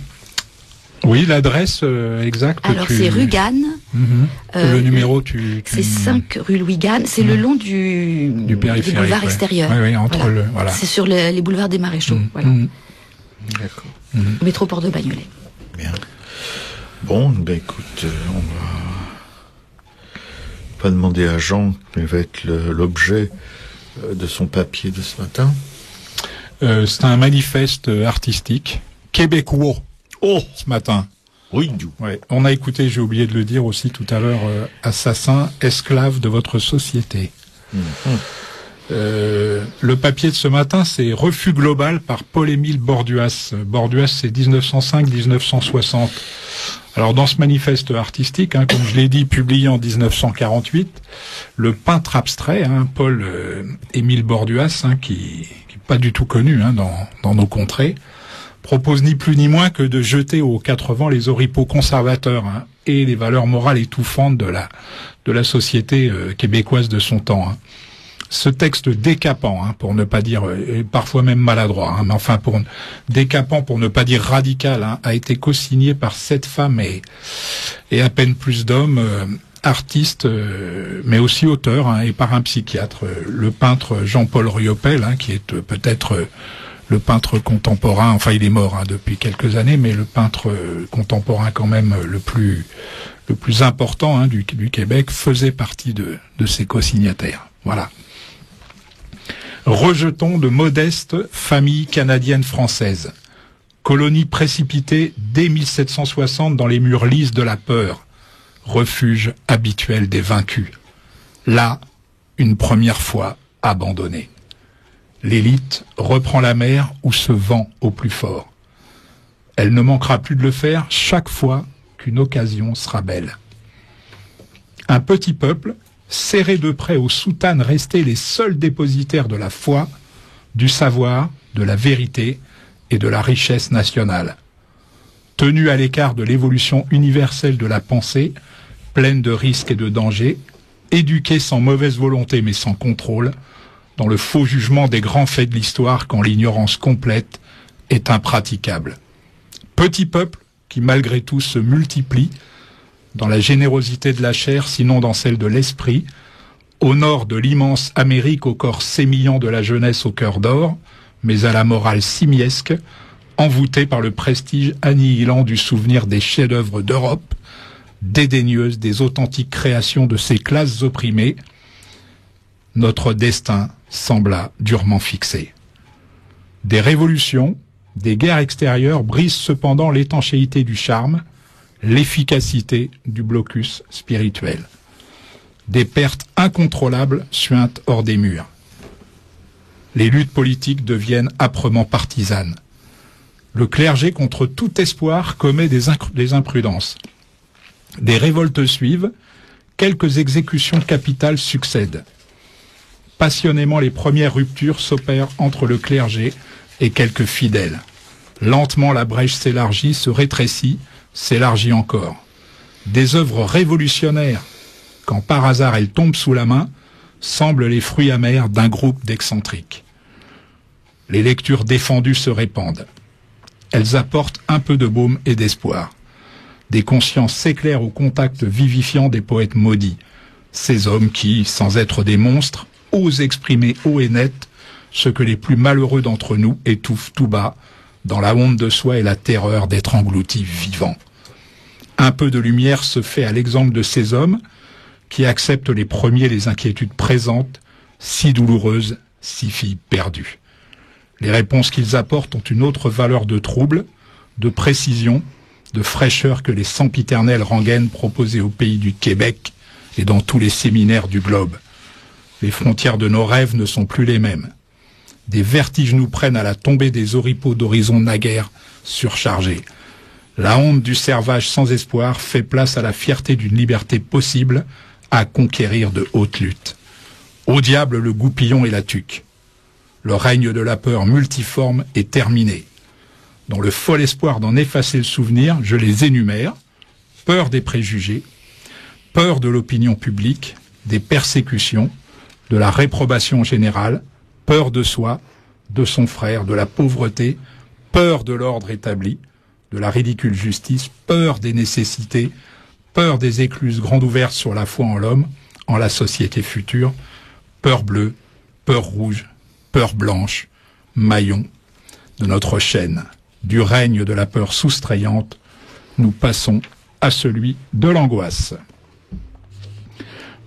Oui, l'adresse exacte. Alors c'est rue Ganne. Le numéro, c'est 5 rue Louis Ganne. C'est le long du boulevard extérieur. Oui, entre voilà. C'est sur les boulevards des Maréchaux. Voilà. D'accord. Métro Port de Bagnolet. Bien. Bon, écoute, on va pas demander à Jean quel va être l'objet de son papier de ce matin. C'est un manifeste artistique québécois. Ce matin. Oui. Ouais. On a écouté, j'ai oublié de le dire aussi tout à l'heure, Assassin, esclave de votre société. Le papier de ce matin, c'est Refus global par Paul-Émile Borduas. Borduas, c'est 1905-1960. Alors dans ce manifeste artistique, comme je l'ai dit, publié en 1948, le peintre abstrait, Paul-Émile Borduas, qui n'est pas du tout connu dans nos contrées, propose ni plus ni moins que de jeter aux quatre vents les oripeaux conservateurs et les valeurs morales étouffantes de la société québécoise de son temps. Ce texte décapant, pour ne pas dire, parfois même maladroit, mais enfin décapant pour ne pas dire radical, a été co-signé par 7 femmes et à peine plus d'hommes, artistes, mais aussi auteurs, et par un psychiatre, le peintre Jean-Paul Riopel, qui est peut-être le peintre contemporain, enfin il est mort depuis quelques années, mais le peintre contemporain quand même le plus important du Québec, faisait partie de ces co-signataires. Voilà. Rejetons de modestes familles canadiennes françaises. Colonie précipitée dès 1760 dans les murs lisses de la peur. Refuge habituel des vaincus. Là, une première fois abandonnée. L'élite reprend la mer où se vend au plus fort. Elle ne manquera plus de le faire chaque fois qu'une occasion sera belle. Un petit peuple, serré de près aux soutanes restées les seuls dépositaires de la foi, du savoir, de la vérité et de la richesse nationale. Tenu à l'écart de l'évolution universelle de la pensée, pleine de risques et de dangers, éduqué sans mauvaise volonté mais sans contrôle, dans le faux jugement des grands faits de l'histoire quand l'ignorance complète est impraticable. Petit peuple qui malgré tout se multiplie, dans la générosité de la chair, sinon dans celle de l'esprit, au nord de l'immense Amérique au corps sémillant de la jeunesse au cœur d'or, mais à la morale simiesque, envoûtée par le prestige annihilant du souvenir des chefs-d'œuvre d'Europe, dédaigneuse des authentiques créations de ces classes opprimées, notre destin sembla durement fixé. Des révolutions, des guerres extérieures brisent cependant l'étanchéité du charme, l'efficacité du blocus spirituel. Des pertes incontrôlables suintent hors des murs. Les luttes politiques deviennent âprement partisanes. Le clergé, contre tout espoir, commet des imprudences. Des révoltes suivent, quelques exécutions capitales succèdent. Passionnément, les premières ruptures s'opèrent entre le clergé et quelques fidèles. Lentement, la brèche s'élargit, se rétrécit, s'élargit encore. Des œuvres révolutionnaires, quand par hasard elles tombent sous la main, semblent les fruits amers d'un groupe d'excentriques. Les lectures défendues se répandent. Elles apportent un peu de baume et d'espoir. Des consciences s'éclairent au contact vivifiant des poètes maudits, ces hommes qui, sans être des monstres, osent exprimer haut et net ce que les plus malheureux d'entre nous étouffent tout bas, dans la honte de soi et la terreur d'être engloutis vivants. Un peu de lumière se fait à l'exemple de ces hommes qui acceptent les premiers les inquiétudes présentes, si douloureuses, si filles perdues. Les réponses qu'ils apportent ont une autre valeur de trouble, de précision, de fraîcheur que les sempiternelles rengaines proposées au pays du Québec et dans tous les séminaires du globe. Les frontières de nos rêves ne sont plus les mêmes. Des vertiges nous prennent à la tombée des oripeaux d'horizons naguère surchargés. La honte du servage sans espoir fait place à la fierté d'une liberté possible à conquérir de haute lutte. Au diable le goupillon et la tuque. Le règne de la peur multiforme est terminé. Dans le fol espoir d'en effacer le souvenir, je les énumère. Peur des préjugés, peur de l'opinion publique, des persécutions, de la réprobation générale, peur de soi, de son frère, de la pauvreté, peur de l'ordre établi, de la ridicule justice, peur des nécessités, peur des écluses grandes ouvertes sur la foi en l'homme, en la société future, peur bleue, peur rouge, peur blanche, maillon de notre chaîne. Du règne de la peur soustrayante, nous passons à celui de l'angoisse.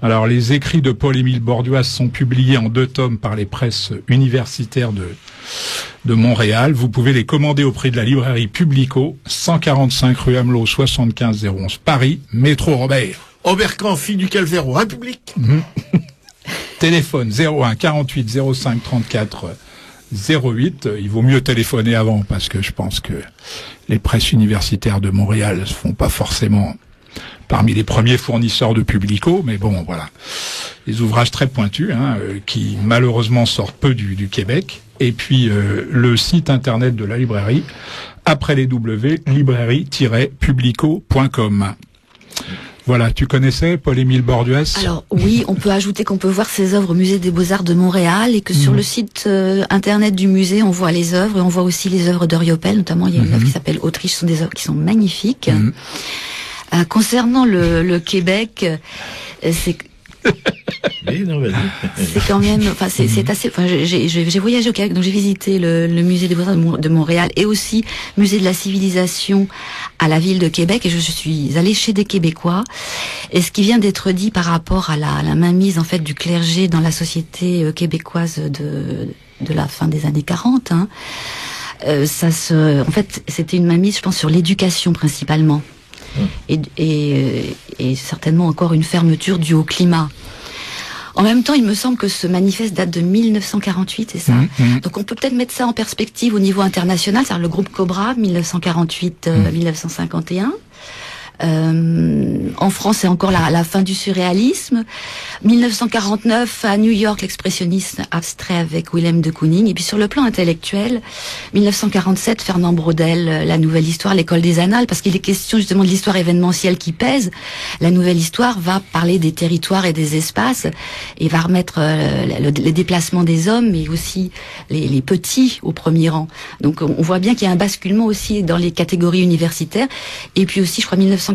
Alors, les écrits de Paul-Émile Borduas sont publiés en 2 tomes par les presses universitaires de Montréal. Vous pouvez les commander au prix de la librairie Publico, 145 rue Amelot, 75 011 Paris, métro Robert. Robert Canfi du Calvaire aux République. Téléphone 01 48 05 34 08. Il vaut mieux téléphoner avant parce que je pense que les presses universitaires de Montréal ne font pas forcément parmi les premiers fournisseurs de Publico, mais bon, voilà. Des ouvrages très pointus, qui malheureusement sortent peu du Québec. Et puis le site internet de la librairie, après les W, librairie-publico.com. Voilà, tu connaissais Paul-Émile Borduas? Alors oui, on peut ajouter qu'on peut voir ses œuvres au Musée des Beaux-Arts de Montréal et que sur le site internet du musée, on voit les œuvres et on voit aussi les œuvres de Riopelle, notamment il y a une œuvre qui s'appelle Autriche, ce sont des œuvres qui sont magnifiques. Concernant le Québec, c'est Oui, non, vas-y. c'est quand même, enfin c'est assez. Enfin, j'ai voyagé au Québec, donc j'ai visité le musée des Beaux-Arts de Montréal et aussi musée de la civilisation à la ville de Québec, et je suis allée chez des Québécois. Et ce qui vient d'être dit par rapport à la mainmise en fait du clergé dans la société québécoise de la fin des années 40, en fait, c'était une mainmise, je pense, sur l'éducation principalement. Et certainement encore une fermeture due au climat. En même temps, il me semble que ce manifeste date de 1948, c'est ça. Donc on peut peut-être mettre ça en perspective au niveau international, c'est-à-dire le groupe Cobra, 1948-1951. En France, c'est encore la fin du surréalisme. 1949, à New York, l'expressionnisme abstrait avec Willem de Kooning. Et puis sur le plan intellectuel, 1947, Fernand Braudel, La Nouvelle Histoire, l'école des annales, parce qu'il est question justement de l'histoire événementielle qui pèse. La Nouvelle Histoire va parler des territoires et des espaces et va remettre les déplacements des hommes, mais aussi les petits au premier rang. Donc on voit bien qu'il y a un basculement aussi dans les catégories universitaires. Et puis aussi, je crois, 1949,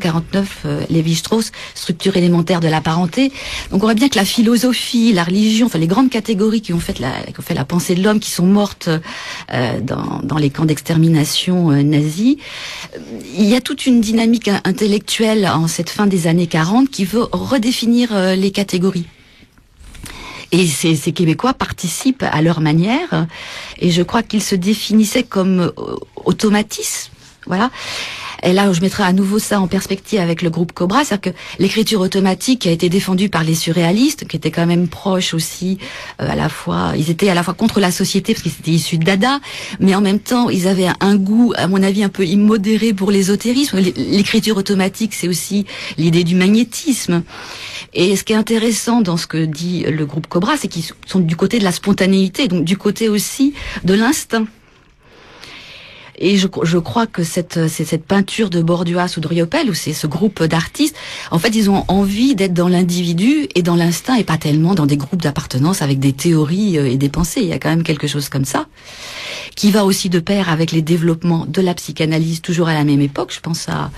Lévi-Strauss, structure élémentaire de la parenté. Donc on voit bien que la philosophie, la religion, enfin les grandes catégories qui ont fait la pensée de l'homme, qui sont mortes dans les camps d'extermination nazis, il y a toute une dynamique intellectuelle en cette fin des années 40 qui veut redéfinir les catégories. Et ces Québécois participent à leur manière, et je crois qu'ils se définissaient comme automatisme, voilà. Et là, je mettrai à nouveau ça en perspective avec le groupe Cobra, c'est-à-dire que l'écriture automatique a été défendue par les surréalistes, qui étaient quand même proches aussi, ils étaient à la fois contre la société, parce qu'ils étaient issus de Dada, mais en même temps, ils avaient un goût, à mon avis, un peu immodéré pour l'ésotérisme. L'écriture automatique, c'est aussi l'idée du magnétisme. Et ce qui est intéressant dans ce que dit le groupe Cobra, c'est qu'ils sont du côté de la spontanéité, donc du côté aussi de l'instinct. Et je crois que cette peinture de Borduas ou de Riopelle, ou c'est ce groupe d'artistes, en fait, ils ont envie d'être dans l'individu et dans l'instinct, et pas tellement dans des groupes d'appartenance avec des théories et des pensées. Il y a quand même quelque chose comme ça, qui va aussi de pair avec les développements de la psychanalyse, toujours à la même époque. Je pense à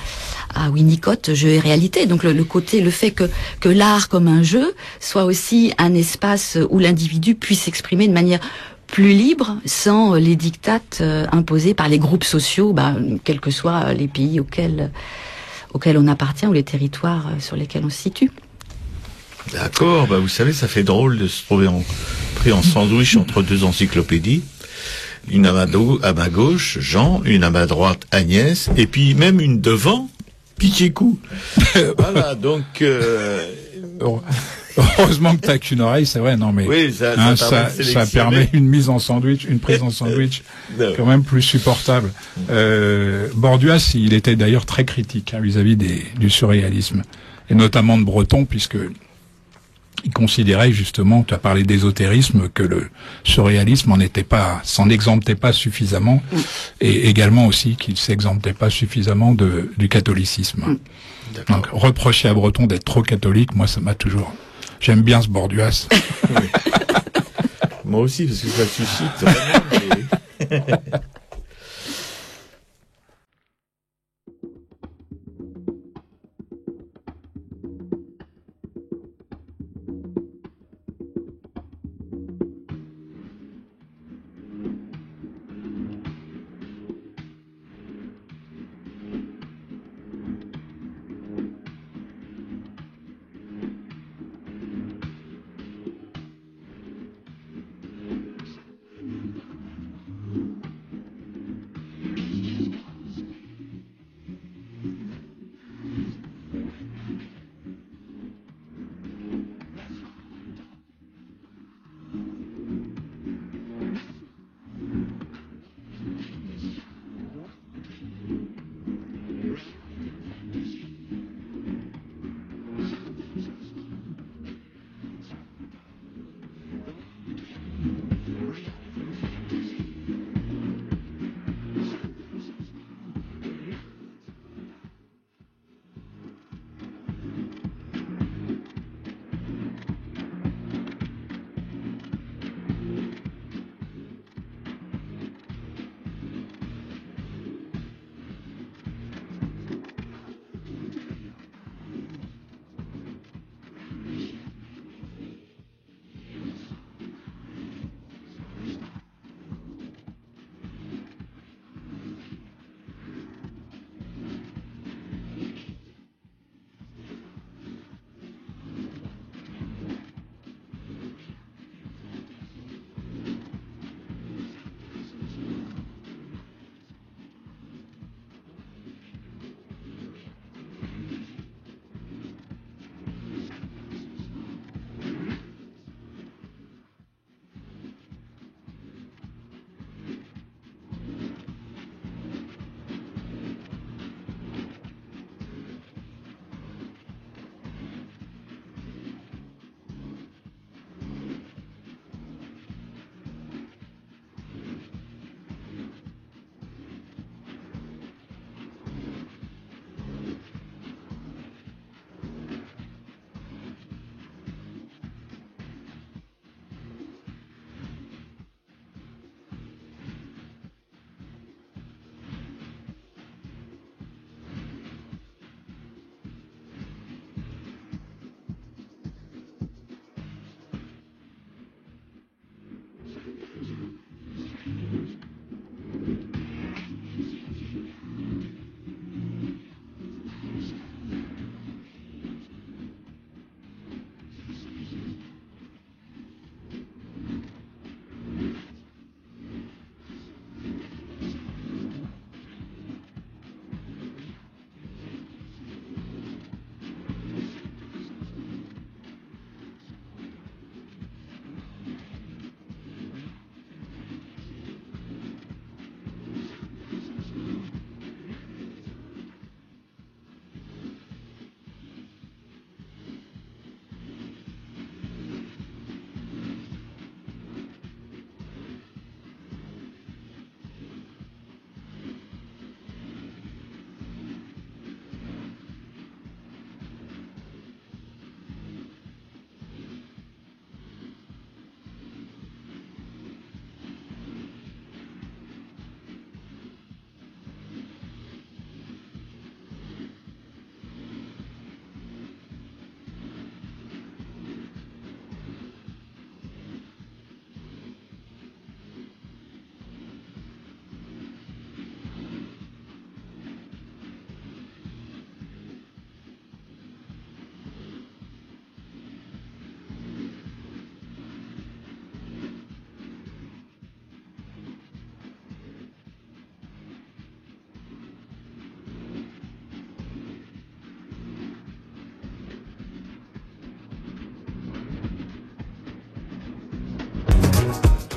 Winnicott, Jeu et réalité. Donc le fait que l'art comme un jeu soit aussi un espace où l'individu puisse s'exprimer de manière plus libre, sans les dictates imposés par les groupes sociaux, quels que soient les pays auxquels on appartient ou les territoires sur lesquels on se situe. D'accord, vous savez, ça fait drôle de se trouver pris en sandwich entre deux encyclopédies. une à ma gauche, Jean, une à ma droite, Agnès, et puis même une devant, Piquet-Cou. Voilà, donc... Heureusement que t'as qu'une oreille, c'est vrai, non mais oui, ça permet une mise en sandwich, une prise en sandwich quand même plus supportable. Borduas, il était d'ailleurs très critique vis-à-vis du surréalisme, et notamment de Breton, puisque il considérait justement, tu as parlé d'ésotérisme, que le surréalisme s'en exemptait pas suffisamment, et également aussi qu'il s'exemptait pas suffisamment du catholicisme. Donc reprocher à Breton d'être trop catholique, moi ça m'a toujours... J'aime bien ce Borduas. Oui. Moi aussi, parce que ça suscite vraiment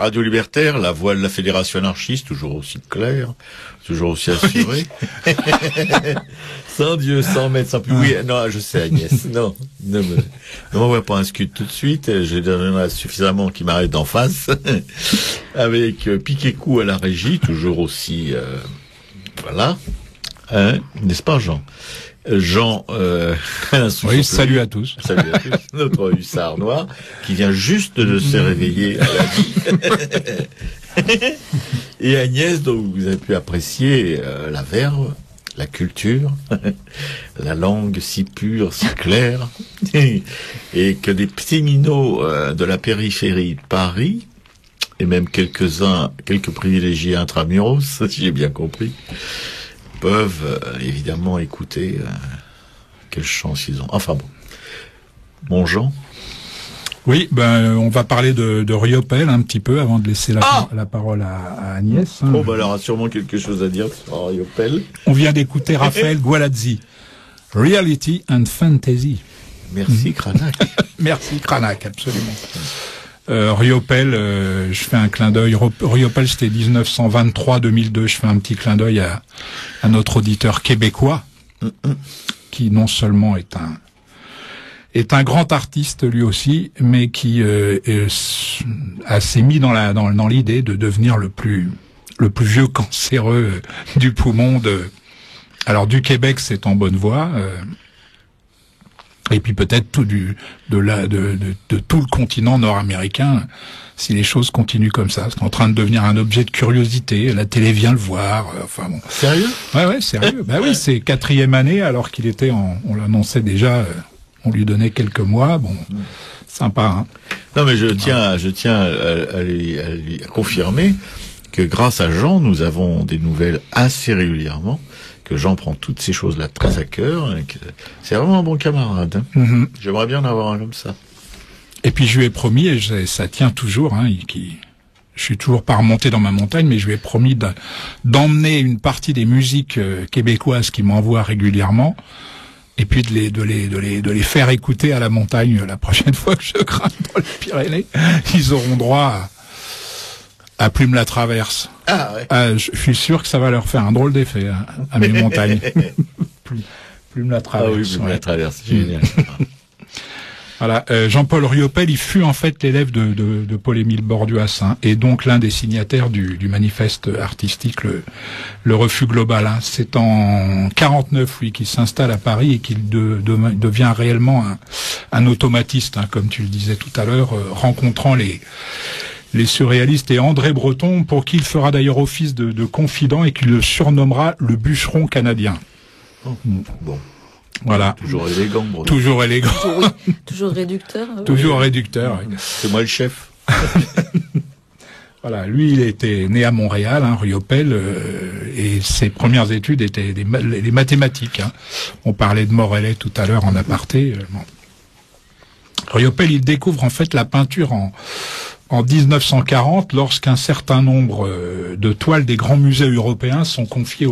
Radio Libertaire, la voix de la Fédération anarchiste, toujours aussi claire, toujours aussi assurée. Sans Dieu, sans maître, sans plus. Oui, non, je sais, Agnès. Non, ne m'envoie pas un scud tout de suite. J'ai déjà suffisamment qui m'arrête d'en face. Avec Piquet-Cou à la régie, toujours aussi, voilà. Hein, n'est-ce pas, Jean? Jean, oui, salut à tous. Salut à tous. Notre hussard noir qui vient juste de se réveiller à la vie. Et Agnès, dont vous avez pu apprécier la verve, la culture, la langue si pure, si claire, et que des petits minots de la périphérie de Paris, et même quelques privilégiés intramuros, si j'ai bien compris, peuvent évidemment écouter quelle chance ils ont. Enfin bon. Bon, Jean. Oui, on va parler de Riopelle un petit peu avant de laisser la parole à Agnès. Bon, elle aura sûrement quelque chose à dire sur Riopelle. On vient d'écouter Raphaël Gualazzi. Reality and Fantasy. Merci, Cranach. Merci, Cranach, absolument. Riopelle, je fais un clin d'œil. Riopelle, c'était 1923-2002. Je fais un petit clin d'œil à notre auditeur québécois, qui non seulement est un grand artiste lui aussi, mais qui s'est mis dans l'idée de devenir le plus vieux cancéreux du poumon alors du Québec, c'est en bonne voie. Et puis peut-être de tout le continent nord-américain, si les choses continuent comme ça. C'est en train de devenir un objet de curiosité. La télé vient le voir. Enfin bon. Sérieux? Ouais, sérieux. Bah oui, c'est 4e année, alors qu'il était on l'annonçait déjà, on lui donnait quelques mois. Bon, sympa, hein. Non, mais je tiens à confirmer que grâce à Jean, nous avons des nouvelles assez régulièrement. Que Jean prend toutes ces choses-là très à cœur. C'est vraiment un bon camarade. Hein. J'aimerais bien en avoir un comme ça. Et puis je lui ai promis, et ça tient toujours, hein, je suis toujours pas remonté dans ma montagne, mais je lui ai promis d'emmener une partie des musiques québécoises qu'il m'envoie régulièrement, et puis de les faire écouter à la montagne la prochaine fois que je grimpe dans les Pyrénées. Ils auront droit à Plume la Traverse. Ah ouais. Je suis sûr que ça va leur faire un drôle d'effet à mes montagnes. Plume la Traverse. Ah oui, Plume la Traverse, c'est génial. Voilà, Jean-Paul Riopelle, il fut en fait l'élève de Paul-Émile Borduas, hein, et donc l'un des signataires du manifeste artistique, le Refus Global. Hein. C'est en 49, lui, qu'il s'installe à Paris et qu'il devient réellement un automatiste, hein, comme tu le disais tout à l'heure, rencontrant les surréalistes et André Breton, pour qui il fera d'ailleurs office de confident et qu'il le surnommera le bûcheron canadien. Oh, bon. Voilà. Toujours élégant, Breton. Toujours élégant. Toujours réducteur. Toujours réducteur. Oui. C'est moi le chef. Voilà, lui, il était né à Montréal, hein, Riopelle, et ses premières études étaient les mathématiques. Hein. On parlait de Morellet tout à l'heure en aparté. Bon. Riopelle, il découvre en fait la peinture en 1940, lorsqu'un certain nombre de toiles des grands musées européens sont confiées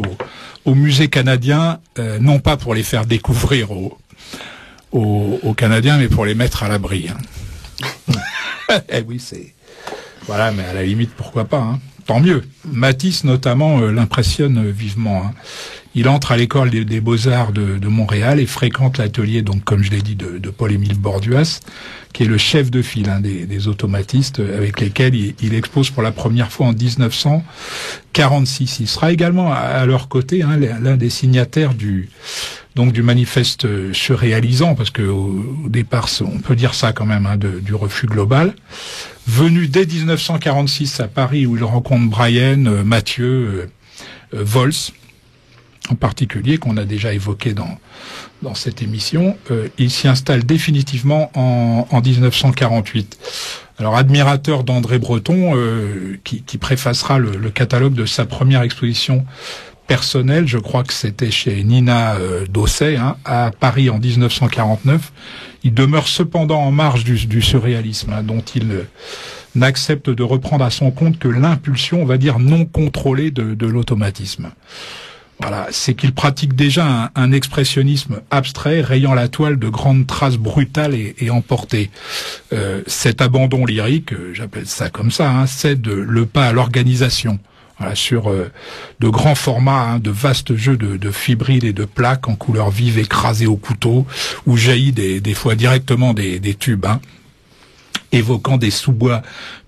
au musée canadien, non pas pour les faire découvrir aux Canadiens, mais pour les mettre à l'abri. Hein. Eh oui, voilà, mais à la limite, pourquoi pas, hein. Tant mieux. Matisse, notamment, l'impressionne vivement. Hein. Il entre à l'école des Beaux-Arts de Montréal et fréquente l'atelier, donc comme je l'ai dit, de Paul-Émile Borduas, qui est le chef de file, hein, des automatistes avec lesquels il expose pour la première fois en 1946. Il sera également à leur côté, hein, l'un des signataires du manifeste surréalisant, parce que au départ, on peut dire ça quand même, hein, du Refus Global, venu dès 1946 à Paris, où il rencontre Brian, Mathieu, Vols, en particulier, qu'on a déjà évoqué dans cette émission. Il s'y installe définitivement en 1948. Alors, admirateur d'André Breton, qui préfacera le catalogue de sa première exposition personnelle, je crois que c'était chez Nina Dosset, hein, à Paris en 1949. Il demeure cependant en marge du surréalisme, hein, dont il n'accepte de reprendre à son compte que l'impulsion, on va dire, non contrôlée de l'automatisme. Voilà, c'est qu'il pratique déjà un expressionnisme abstrait, rayant la toile de grandes traces brutales et emportées. Cet abandon lyrique, j'appelle ça comme ça, hein, cède le pas à l'organisation. Voilà, sur de grands formats, hein, de vastes jeux de fibriles et de plaques en couleur vive écrasées au couteau, où jaillit des fois directement des tubes, hein, évoquant des sous-bois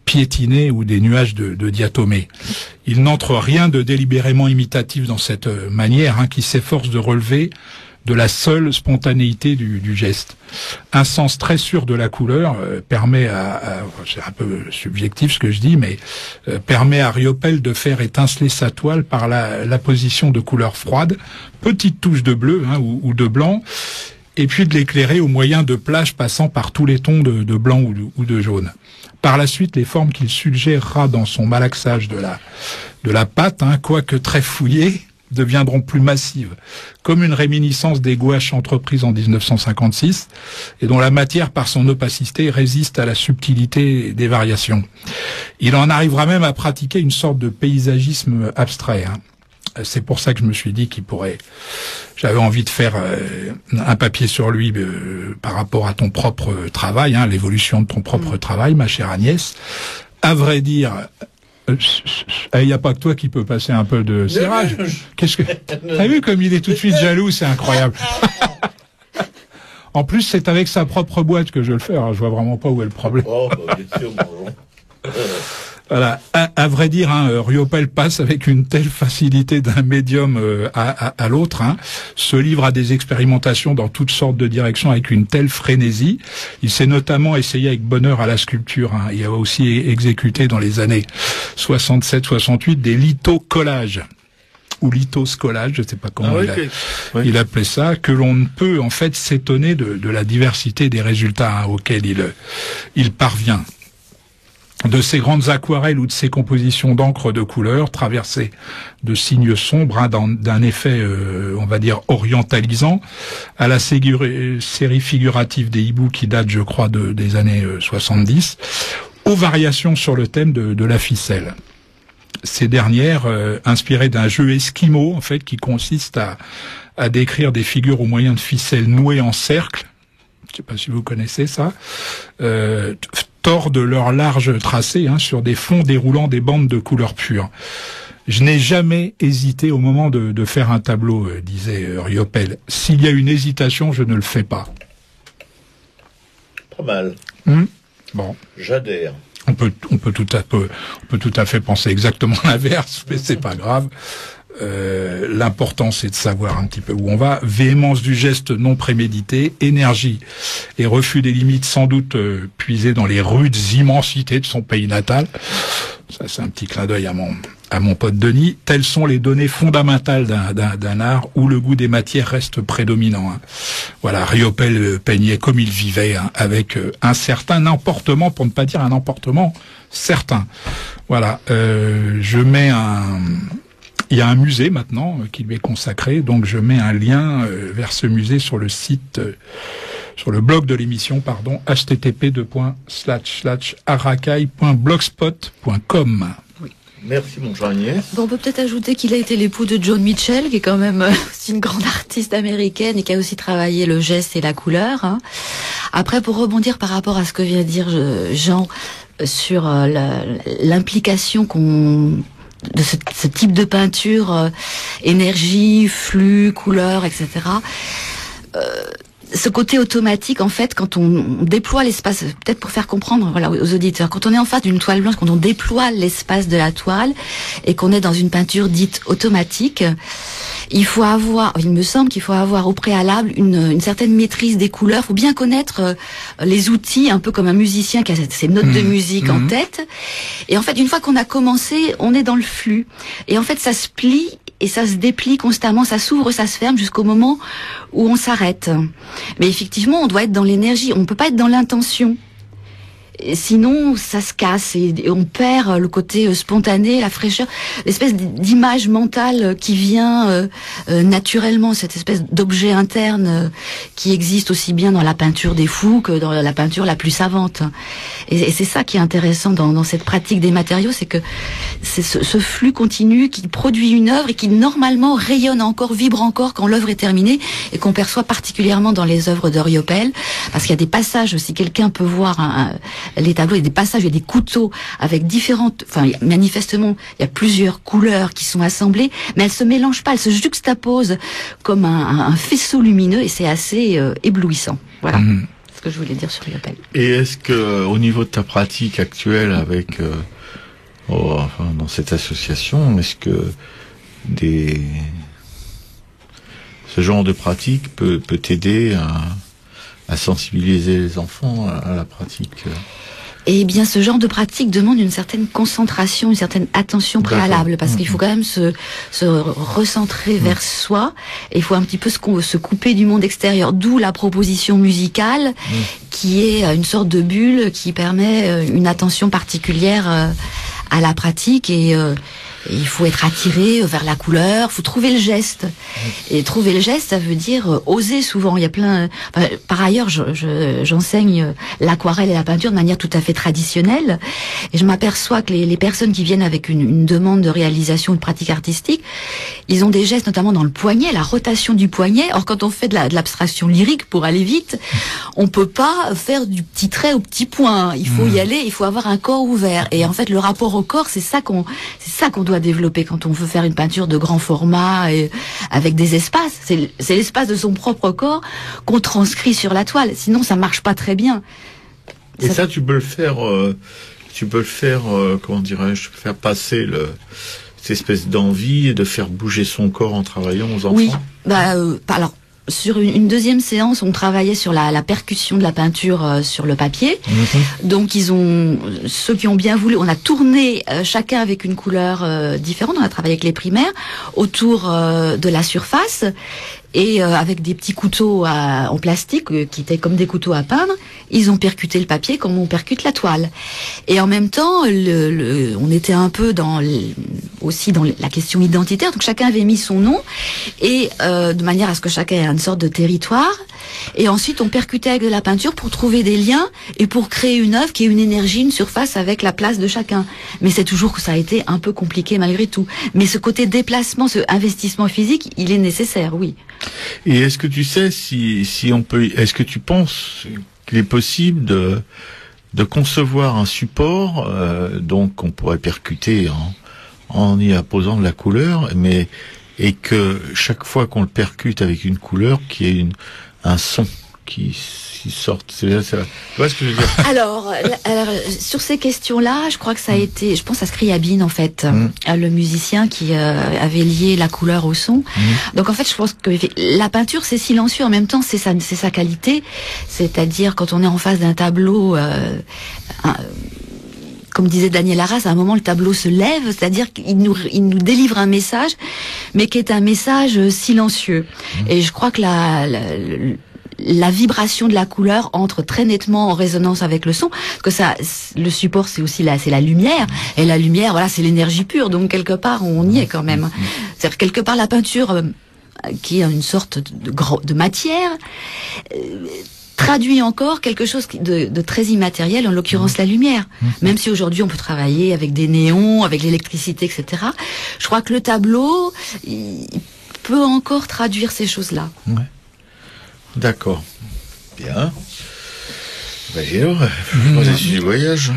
piétinés ou des nuages de diatomées. Il n'entre rien de délibérément imitatif dans cette manière, hein, qui s'efforce de relever de la seule spontanéité du geste. Un sens très sûr de la couleur permet c'est un peu subjectif ce que je dis, mais permet à Riopelle de faire étinceler sa toile par la position de couleur froide, petite touche de bleu, hein, ou de blanc, et puis de l'éclairer au moyen de plages passant par tous les tons de blanc ou de jaune. Par la suite, les formes qu'il suggérera dans son malaxage de la pâte, hein, quoique très fouillées, deviendront plus massives, comme une réminiscence des gouaches entreprises en 1956, et dont la matière, par son opacité, résiste à la subtilité des variations. Il en arrivera même à pratiquer une sorte de paysagisme abstrait, hein. C'est pour ça que je me suis dit j'avais envie de faire un papier sur lui par rapport à ton propre travail, hein, l'évolution de ton propre travail, ma chère Agnès. À vrai dire, il n'y a pas que toi qui peux passer un peu de serrage. T'as vu comme il est tout de suite jaloux, c'est incroyable. En plus, c'est avec sa propre boîte que je le fais, alors je vois vraiment pas où est le problème. Oh, bah, bien sûr, bonjour. Voilà, à vrai dire, hein, Riopelle passe avec une telle facilité d'un médium à l'autre, hein, se livre à des expérimentations dans toutes sortes de directions avec une telle frénésie. Il s'est notamment essayé avec bonheur à la sculpture, hein. Il a aussi exécuté dans les années 67-68 des lithocollages ou lithoscollage, je ne sais pas comment il appelait ça, que l'on ne peut en fait s'étonner de la diversité des résultats, hein, auxquels il parvient. De ces grandes aquarelles ou de ces compositions d'encre de couleur traversées de signes sombres, hein, d'un effet, on va dire, orientalisant, à la série figurative des hiboux qui date, je crois, des années 70, aux variations sur le thème de la ficelle. Ces dernières, inspirées d'un jeu esquimau, en fait, qui consiste à décrire des figures au moyen de ficelles nouées en cercle. Je ne sais pas si vous connaissez ça. Tordent leur large tracé, hein, sur des fonds déroulant des bandes de couleur pure. Je n'ai jamais hésité au moment de faire un tableau, disait Riopelle. S'il y a une hésitation, je ne le fais pas. Pas mal. Bon. J'adhère. On peut tout à fait penser exactement l'inverse, mais c'est pas grave. L'important, c'est de savoir un petit peu où on va. Véhémence du geste non prémédité, énergie et refus des limites sans doute puisées dans les rudes immensités de son pays natal. Ça, c'est un petit clin d'œil à mon pote Denis. Telles sont les données fondamentales d'un art où le goût des matières reste prédominant, hein. Voilà, Riopelle peignait comme il vivait, hein, avec un certain emportement, pour ne pas dire un emportement certain. Voilà, il y a un musée maintenant qui lui est consacré, donc je mets un lien vers ce musée sur le site, sur le blog de l'émission, pardon, http://arakai.blogspot.com. Oui. Merci mon cher Agnès. Bon, on peut peut-être ajouter qu'il a été l'époux de Joan Mitchell, qui est quand même aussi une grande artiste américaine et qui a aussi travaillé le geste et la couleur, hein. Après, pour rebondir par rapport à ce que vient de dire Jean sur l'implication de ce type de peinture, énergie, flux, couleur, etc. Ce côté automatique, en fait, quand on déploie l'espace, peut-être pour faire comprendre, voilà, aux auditeurs, quand on est en face d'une toile blanche, quand on déploie l'espace de la toile et qu'on est dans une peinture dite automatique, il me semble qu'il faut avoir au préalable une certaine maîtrise des couleurs. Il faut bien connaître les outils, un peu comme un musicien qui a ses notes de musique en tête. Et en fait, une fois qu'on a commencé, on est dans le flux. Et en fait, ça se plie et ça se déplie constamment, ça s'ouvre, ça se ferme jusqu'au moment où on s'arrête. Mais effectivement, on doit être dans l'énergie, on ne peut pas être dans l'intention. Et sinon, ça se casse et on perd le côté spontané, la fraîcheur, l'espèce d'image mentale qui vient naturellement, cette espèce d'objet interne qui existe aussi bien dans la peinture des fous que dans la peinture la plus savante. Et c'est ça qui est intéressant dans cette pratique des matériaux, c'est que c'est ce flux continu qui produit une œuvre et qui normalement rayonne encore, vibre encore quand l'œuvre est terminée et qu'on perçoit particulièrement dans les œuvres d'Oriopel, parce qu'il y a des passages, si quelqu'un peut voir les tableaux, il y a des passages, il y a des couteaux avec différentes, enfin manifestement il y a plusieurs couleurs qui sont assemblées, mais elles se mélangent pas, elles se juxtaposent comme un faisceau lumineux et c'est assez éblouissant. Voilà. Ce que je voulais dire sur Oriopel. Et est-ce que, au niveau de ta pratique actuelle avec, dans cette association, est-ce que ce genre de pratique peut t'aider à sensibiliser les enfants à la pratique? Eh bien, ce genre de pratique demande une certaine concentration, une certaine attention préalable, parce qu'il faut quand même se recentrer vers soi, et il faut un petit peu se couper du monde extérieur, d'où la proposition musicale, qui est une sorte de bulle qui permet une attention particulière à la pratique, et il faut être attiré vers la couleur, faut trouver le geste. Et trouver le geste, ça veut dire oser souvent. Il y a plein. Par ailleurs, j'enseigne l'aquarelle et la peinture de manière tout à fait traditionnelle, et je m'aperçois que les personnes qui viennent avec une demande de réalisation, de pratique artistique, ils ont des gestes, notamment dans le poignet, la rotation du poignet. Or, quand on fait de l'abstraction lyrique pour aller vite, on peut pas faire du petit trait au petit point. Il faut y aller, il faut avoir un corps ouvert. Et en fait, le rapport au corps, c'est ça qu'on doit développer quand on veut faire une peinture de grand format et avec des espaces. C'est l'espace de son propre corps qu'on transcrit sur la toile. Sinon, ça marche pas très bien. Et ça, tu peux le faire, comment dirais-je, faire passer cette espèce d'envie et de faire bouger son corps en travaillant aux enfants. Oui, alors. Sur une deuxième séance, on travaillait sur la percussion de la peinture sur le papier. Donc ceux qui ont bien voulu, on a tourné chacun avec une couleur différente. On a travaillé avec les primaires autour de la surface et avec des petits couteaux en plastique qui étaient comme des couteaux à peindre. Ils ont percuté le papier comme on percute la toile. Et en même temps, on était un peu aussi dans la question identitaire. Donc chacun avait mis son nom et de manière à ce que chacun ait une sorte de territoire. Et ensuite, on percutait avec de la peinture pour trouver des liens et pour créer une œuvre qui ait une énergie, une surface avec la place de chacun. Mais c'est toujours que ça a été un peu compliqué malgré tout. Mais ce côté déplacement, ce investissement physique, il est nécessaire, oui. Et est-ce que tu sais si on peut, est-ce que tu penses qu'il est possible de concevoir un support, donc qu'on pourrait percuter en y apposant de la couleur, et que chaque fois qu'on le percute avec une couleur, qu'il y ait un son qui sorte. Tu vois ce que je veux dire? Alors, sur ces questions-là, je crois que ça a été, je pense à Scriabine, en fait, le musicien qui avait lié la couleur au son. Donc, en fait, je pense que la peinture, c'est silencieux. En même temps, c'est sa qualité. C'est-à-dire, quand on est en face d'un tableau, comme disait Daniel Arras, à un moment le tableau se lève, c'est-à-dire qu'il nous délivre un message, mais qui est un message silencieux. Et je crois que la vibration de la couleur entre très nettement en résonance avec le son, parce que le support c'est aussi c'est la lumière, et la lumière, voilà, c'est l'énergie pure, donc quelque part on y est quand même. C'est-à-dire quelque part la peinture, qui est une sorte de matière, traduit encore quelque chose de très immatériel, en l'occurrence la lumière. Même si aujourd'hui on peut travailler avec des néons, avec l'électricité, etc. Je crois que le tableau, il peut encore traduire ces choses-là. Ouais. D'accord. Bien. Alors, processus du voyage.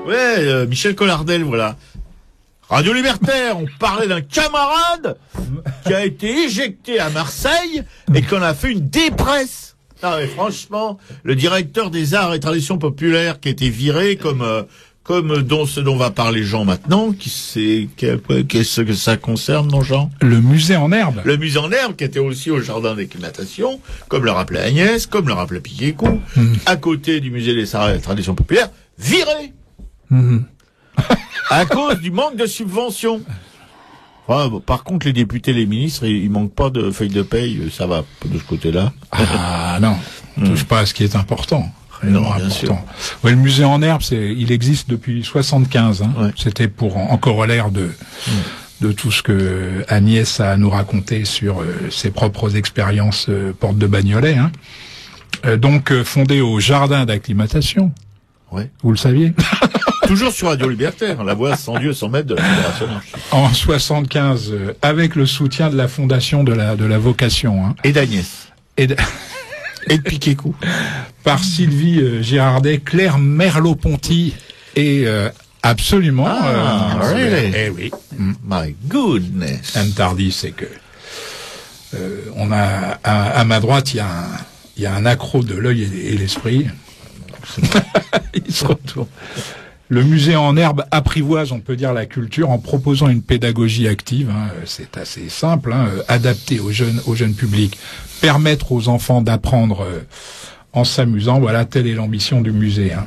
Ouais, Michel Collardel, voilà. Radio Libertaire, on parlait d'un camarade qui a été éjecté à Marseille et qu'on a fait une dépresse. Non mais franchement, le directeur des arts et traditions populaires qui a été viré comme ce dont va parler Jean maintenant, qu'est-ce que ça concerne, mon Jean? Le musée en herbe. Le musée en herbe qui était aussi au jardin d'acclimatation, comme le rappelait Agnès, comme le rappelait Piquet-Cou, à côté du musée des arts et traditions populaires, viré. À cause du manque de subventions. Ouais, bon, par contre, les députés, les ministres, ils manquent pas de feuilles de paye, ça va de ce côté-là. Ah non, touche pas à ce qui est important. Non, bien important. sûr. Ouais, le musée en herbe, il existe depuis 75. Hein. Ouais. C'était en corollaire de tout ce que Agnès a à nous raconter sur ses propres expériences porte de Bagnolet. Hein. Donc fondé au jardin d'acclimatation. Ouais. Vous le saviez? Toujours sur Radio Libertaire, la voix sans Dieu, sans maître de la Fédération anarchiste. En 75, avec le soutien de la fondation de la vocation. Hein. Et d'Agnès. Et de Piquet-Cou. Par Sylvie Girardet, Claire Merleau-Ponty et absolument... really? Eh oui. My goodness. Interdit, c'est que on a à ma droite, il y a un accro de l'œil et l'esprit. Il se retourne. Le musée en herbe apprivoise, on peut dire, la culture en proposant une pédagogie active. Hein, c'est assez simple, hein, adaptée au jeune public, permettre aux enfants d'apprendre en s'amusant. Voilà, telle est l'ambition du musée. Hein.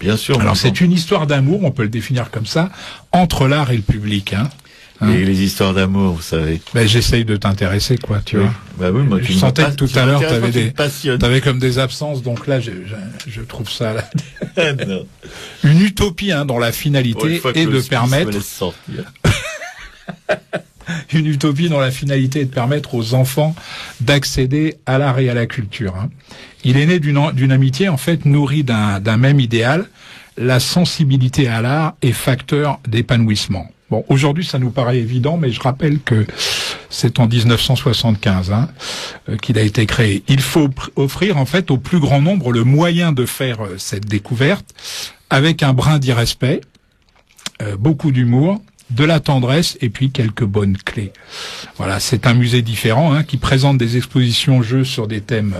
Bien sûr. Alors c'est une histoire d'amour, on peut le définir comme ça, entre l'art et le public. Hein. Et les histoires d'amour, vous savez. Ben, j'essaye de t'intéresser, quoi, tu vois. Bah oui, moi, je sentais que tout à l'heure, t'avais comme des absences, donc là, je trouve ça, là. Non. Une utopie, hein, dont la finalité est de permettre, une utopie dont la finalité est de permettre aux enfants d'accéder à l'art et à la culture, hein. Il est né d'une amitié, en fait, nourrie d'un même idéal. La sensibilité à l'art est facteur d'épanouissement. Bon, aujourd'hui, ça nous paraît évident, mais je rappelle que c'est en 1975 qu'il a été créé. Il faut offrir, en fait, au plus grand nombre le moyen de faire cette découverte avec un brin d'irrespect, beaucoup d'humour, de la tendresse et puis quelques bonnes clés. Voilà, c'est un musée différent, hein, qui présente des expositions jeux sur des thèmes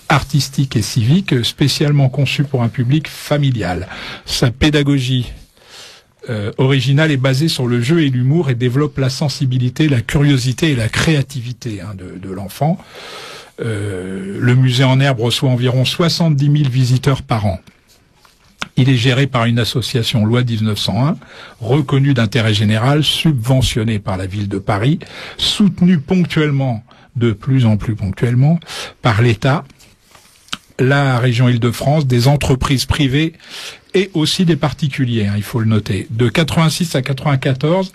artistiques et civiques, spécialement conçus pour un public familial. Sa pédagogie originale est basée sur le jeu et l'humour et développe la sensibilité, la curiosité et la créativité, hein, de l'enfant. Le musée en herbe reçoit environ 70 000 visiteurs par an. Il est géré par une association loi 1901, reconnue d'intérêt général, subventionnée par la ville de Paris, soutenue ponctuellement, de plus en plus ponctuellement, par l'État, la région Île-de-France, des entreprises privées et aussi des particuliers, hein, il faut le noter. De 86 à 94,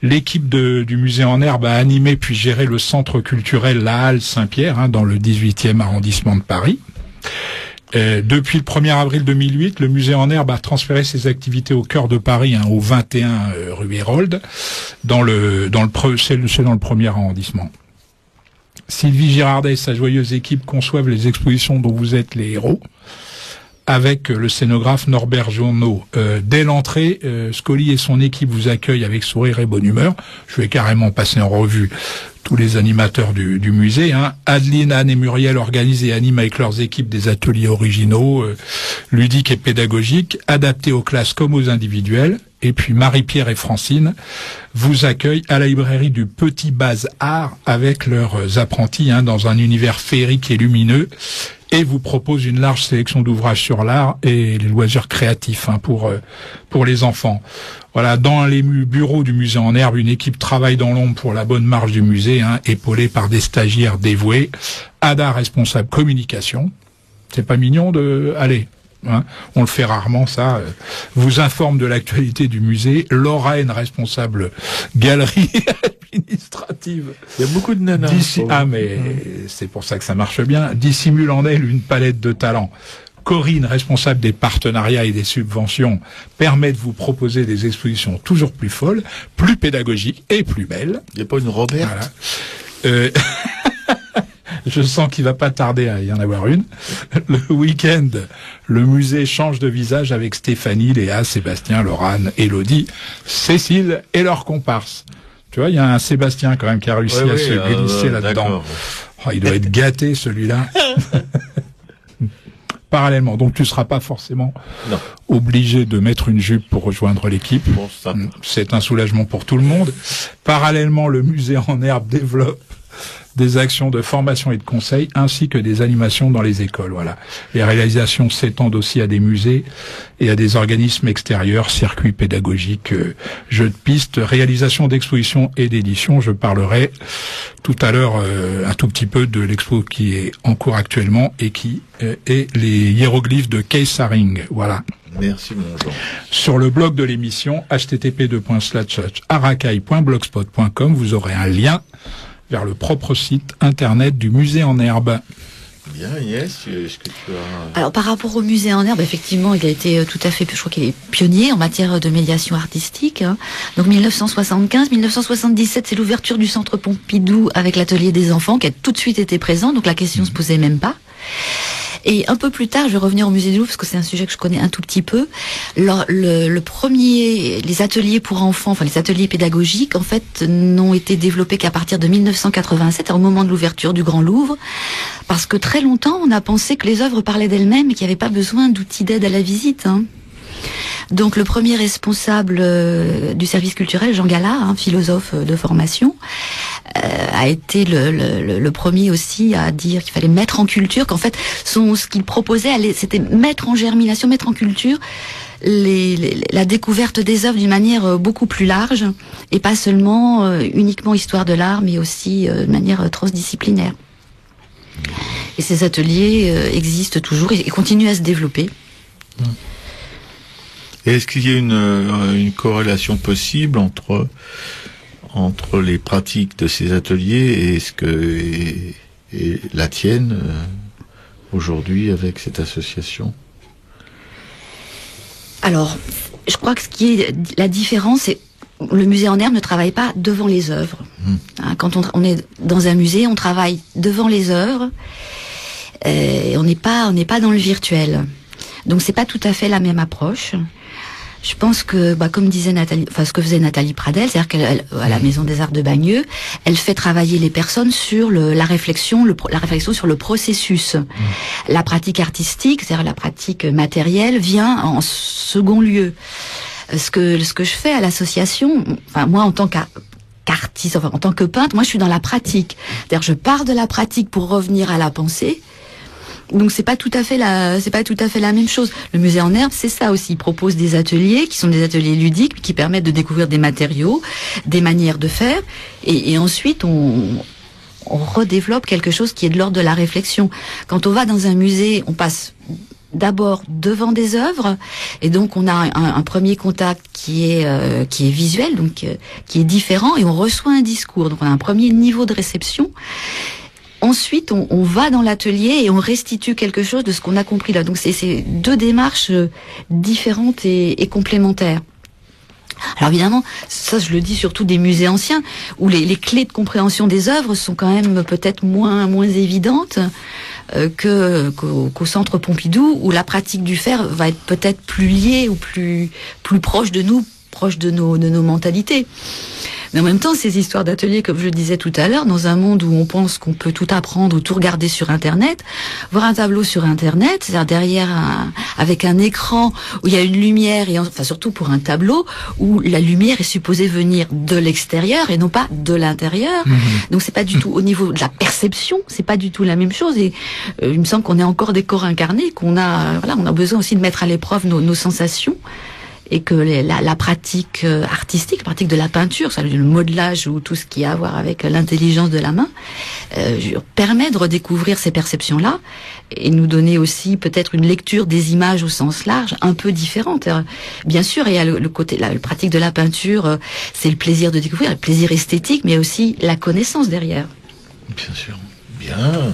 l'équipe du musée en herbe a animé puis géré le centre culturel La Halle Saint-Pierre, hein, dans le 18e arrondissement de Paris. Depuis le 1er avril 2008, le musée en herbe a transféré ses activités au cœur de Paris, hein, au 21 rue Hérold, c'est dans le premier arrondissement. Sylvie Girardet et sa joyeuse équipe conçoivent les expositions dont vous êtes les héros, avec le scénographe Norbert Journeau. Dès l'entrée, Scully et son équipe vous accueillent avec sourire et bonne humeur. Je vais carrément passer en revue tous les animateurs du musée. Hein. Adeline, Anne et Muriel organisent et animent avec leurs équipes des ateliers originaux, ludiques et pédagogiques, adaptés aux classes comme aux individuels. Et puis Marie-Pierre et Francine vous accueillent à la librairie du Petit Baz Art avec leurs apprentis, hein, dans un univers féerique et lumineux, et vous proposent une large sélection d'ouvrages sur l'art et les loisirs créatifs, hein, pour les enfants. Voilà, dans les bureaux du musée en herbe, une équipe travaille dans l'ombre pour la bonne marche du musée, hein, épaulée par des stagiaires dévoués. Ada, responsable communication. C'est pas mignon allez. Hein, on le fait rarement, ça. Vous informe de l'actualité du musée. Laura N, responsable galerie administrative. Il y a beaucoup de nanas. Mais c'est pour ça que ça marche bien. Dissimule en elle une palette de talents. Corinne, responsable des partenariats et des subventions, permet de vous proposer des expositions toujours plus folles, plus pédagogiques et plus belles. Il n'y a pas une Robert? Voilà. Je sens qu'il va pas tarder à y en avoir une. Le week-end, le musée change de visage avec Stéphanie, Léa, Sébastien, Laurane, Élodie, Cécile et leurs comparses. Tu vois, il y a un Sébastien quand même qui a réussi à se glisser là-dedans. Oh, il doit être gâté celui-là. Parallèlement, donc tu seras pas forcément obligé de mettre une jupe pour rejoindre l'équipe. Bon, c'est un soulagement pour tout le monde. Parallèlement, le musée en herbe développe des actions de formation et de conseil, ainsi que des animations dans les écoles. Voilà. Les réalisations s'étendent aussi à des musées et à des organismes extérieurs, circuits pédagogiques, jeux de piste, réalisation d'expositions et d'éditions. Je parlerai tout à l'heure un tout petit peu de l'expo qui est en cours actuellement et qui est les hiéroglyphes de Keisaring. Voilà. Merci mon Jean. Sur le blog de l'émission, http://arakai.blogspot.com, vous aurez un lien vers le propre site internet du musée en herbe. Bien, Yes, est-ce que tu as... Alors, par rapport au musée en herbe, effectivement, il a été tout à fait, je crois qu'il est pionnier en matière de médiation artistique. Donc, 1975, 1977, c'est l'ouverture du centre Pompidou avec l'atelier des enfants qui a tout de suite été présent. Donc, la question se posait même pas. Et un peu plus tard, je vais revenir au musée du Louvre parce que c'est un sujet que je connais un tout petit peu. Le premier, les ateliers pour enfants, enfin les ateliers pédagogiques, en fait, n'ont été développés qu'à partir de 1987, au moment de l'ouverture du Grand Louvre, parce que très longtemps, on a pensé que les œuvres parlaient d'elles-mêmes et qu'il n'y avait pas besoin d'outils d'aide à la visite. Donc le premier responsable du service culturel, Jean Gala, philosophe de formation, a été le premier aussi à dire qu'il fallait mettre en culture, qu'en fait ce qu'il proposait, c'était mettre en germination, mettre en culture la découverte des œuvres d'une manière beaucoup plus large et pas seulement uniquement histoire de l'art, mais aussi de manière transdisciplinaire. Et ces ateliers existent toujours et continuent à se développer. Est-ce qu'il y a une corrélation possible entre les pratiques de ces ateliers et la tienne aujourd'hui avec cette association? Alors, je crois que la différence, c'est le musée en herbe ne travaille pas devant les œuvres. Quand on est dans un musée, on travaille devant les œuvres. On n'est pas dans le virtuel. Donc c'est pas tout à fait la même approche. Je pense que, comme disait Nathalie, ce que faisait Nathalie Pradel, c'est-à-dire qu'à la Maison des Arts de Bagneux, elle fait travailler les personnes sur la réflexion sur le processus. La pratique artistique, c'est-à-dire la pratique matérielle, vient en second lieu. Ce que je fais à l'association, moi en tant qu'artiste, en tant que peintre, moi je suis dans la pratique. C'est-à-dire je pars de la pratique pour revenir à la pensée. Donc c'est pas tout à fait la même chose. Le musée en herbe, c'est ça aussi. Il propose des ateliers qui sont des ateliers ludiques qui permettent de découvrir des matériaux, des manières de faire, et ensuite on redéveloppe quelque chose qui est de l'ordre de la réflexion. Quand on va dans un musée, on passe d'abord devant des œuvres, et donc on a un premier contact qui est visuel, donc qui est différent, et on reçoit un discours. Donc on a un premier niveau de réception. Ensuite, on va dans l'atelier et on restitue quelque chose de ce qu'on a compris là. Donc c'est deux démarches différentes et complémentaires. Alors évidemment, ça je le dis surtout des musées anciens, où les clés de compréhension des œuvres sont quand même peut-être moins évidentes qu'au centre Pompidou, où la pratique du faire va être peut-être plus liée ou plus proche de nous, proche de nos mentalités. Mais en même temps, ces histoires d'ateliers, comme je le disais tout à l'heure, dans un monde où on pense qu'on peut tout apprendre ou tout regarder sur Internet, voir un tableau sur Internet, c'est-à-dire derrière avec un écran où il y a une lumière, et enfin surtout pour un tableau où la lumière est supposée venir de l'extérieur et non pas de l'intérieur. Donc c'est pas du tout au niveau de la perception, c'est pas du tout la même chose. Et il me semble qu'on est encore des corps incarnés, on a besoin aussi de mettre à l'épreuve nos sensations. Et que la pratique artistique, la pratique de la peinture, le modelage ou tout ce qui a à voir avec l'intelligence de la main, permet de redécouvrir ces perceptions-là et nous donner aussi peut-être une lecture des images au sens large un peu différente. Bien sûr, il y a le côté, la pratique de la peinture, c'est le plaisir de découvrir, le plaisir esthétique, mais aussi la connaissance derrière. Bien sûr. Bien.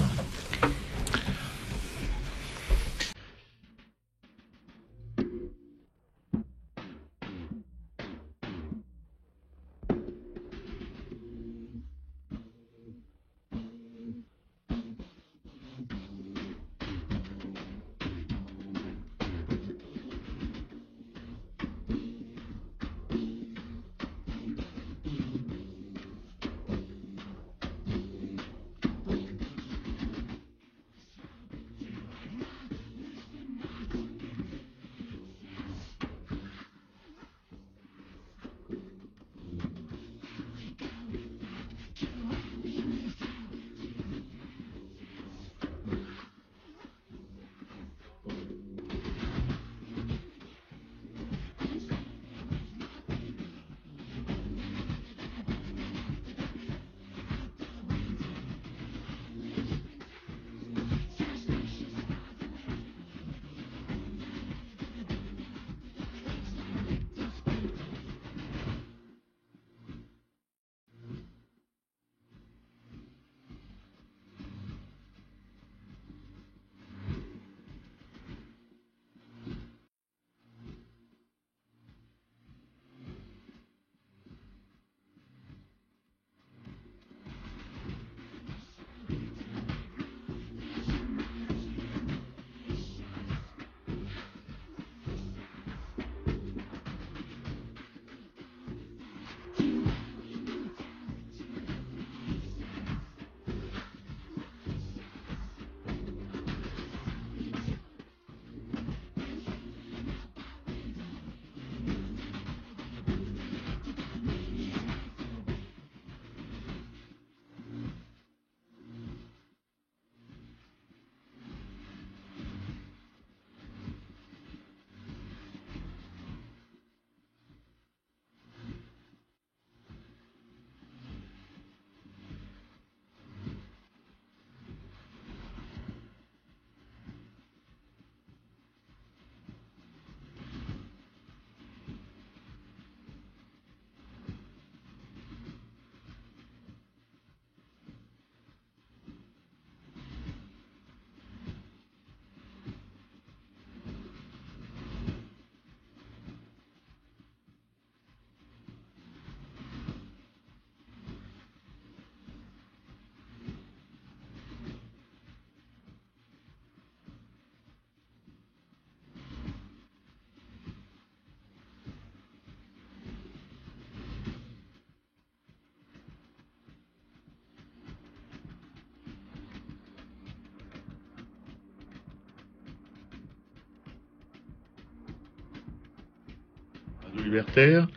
Radio Libertaire,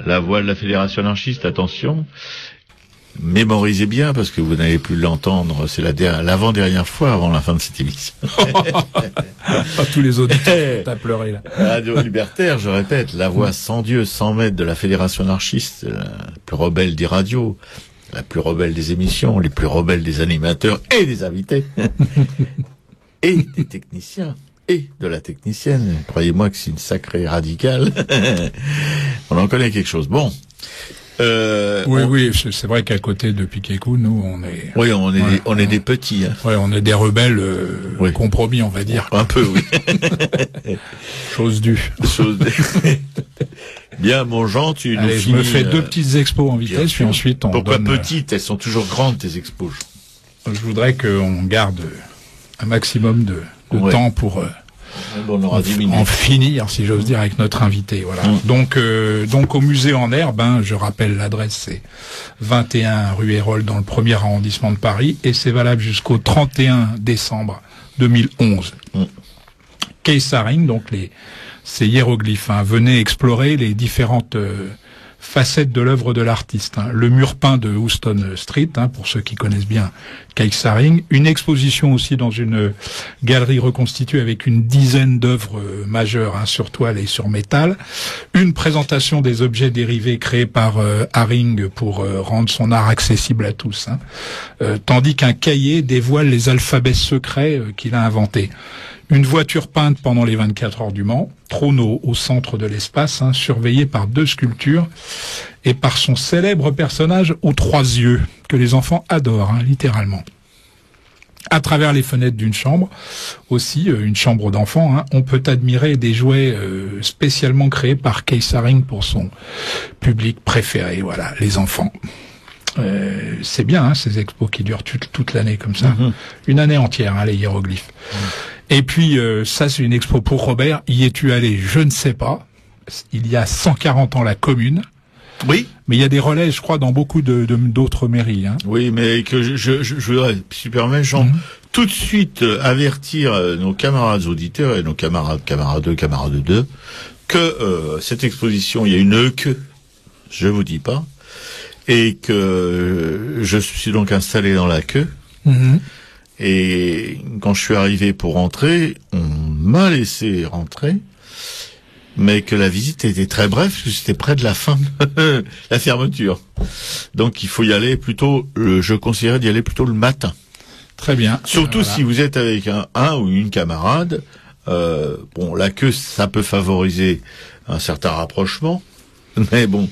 la voix de la Fédération anarchiste, attention. Mémorisez bien parce que vous n'allez plus l'entendre, c'est l'avant-dernière fois avant la fin de cette émission. Pas tous les auditeurs t'as pleuré là. Radio Libertaire, je répète, la voix sans Dieu, sans maître de la Fédération anarchiste, la plus rebelle des radios, la plus rebelle des émissions, les plus rebelles des animateurs et des invités, et des techniciens, et de la technicienne. Croyez-moi que c'est une sacrée radicale. On en connaît quelque chose. Bon. Oui, c'est vrai qu'à côté de Piquet-Cou, nous, on est... Oui, on est des petits. Hein. Ouais, on est des rebelles compromis, on va dire. Un peu, oui. Chose due. Bien, mon Jean, tu nous finis... je me fais 2 petites expos en vitesse, puis ensuite on Pourquoi donne... petites? Elles sont toujours grandes, tes expos. Je voudrais qu'on garde un maximum de temps pour... on aura 10 minutes. En finir, si j'ose dire, avec notre invité. Voilà. Donc au musée en herbe, je rappelle l'adresse, c'est 21 rue Hérole dans le 1er arrondissement de Paris, et c'est valable jusqu'au 31 décembre 2011. Keisaring, donc ces hiéroglyphes. Venez explorer les différentes facettes de l'œuvre de l'artiste. Le mur peint de Houston Street, pour ceux qui connaissent bien Keisaring. Une exposition aussi dans une galerie reconstituée avec une dizaine d'œuvres majeures sur toile et sur métal. Une présentation des objets dérivés créés par Haring pour rendre son art accessible à tous. Tandis qu'un cahier dévoile les alphabets secrets qu'il a inventés. Une voiture peinte pendant les 24 heures du Mans, trône au centre de l'espace, surveillé par 2 sculptures et par son célèbre personnage aux 3 yeux, que les enfants adorent, littéralement. À travers les fenêtres d'une chambre, aussi une chambre d'enfant, on peut admirer des jouets spécialement créés par Keisaring pour son public préféré, voilà, les enfants. C'est bien, ces expos qui durent toute l'année comme ça, une année entière, les hiéroglyphes. Et puis, ça, c'est une expo pour Robert. Y es-tu allé? Je ne sais pas. Il y a 140 ans, la commune. Oui. Mais il y a des relais, je crois, dans beaucoup d'autres mairies. Oui, mais que je voudrais, si tu permets, Jean, tout de suite avertir nos camarades auditeurs et nos camarades 2, que cette exposition, il y a une queue, je vous dis pas, et que je suis donc installé dans la queue. Et quand je suis arrivé pour rentrer, on m'a laissé rentrer, mais que la visite était très brève, parce que c'était près de la fin de la fermeture. Donc il faut y aller plutôt, je conseillerais d'y aller plutôt le matin. Très bien. Surtout si vous êtes avec un ou une camarade. La queue, ça peut favoriser un certain rapprochement, mais bon,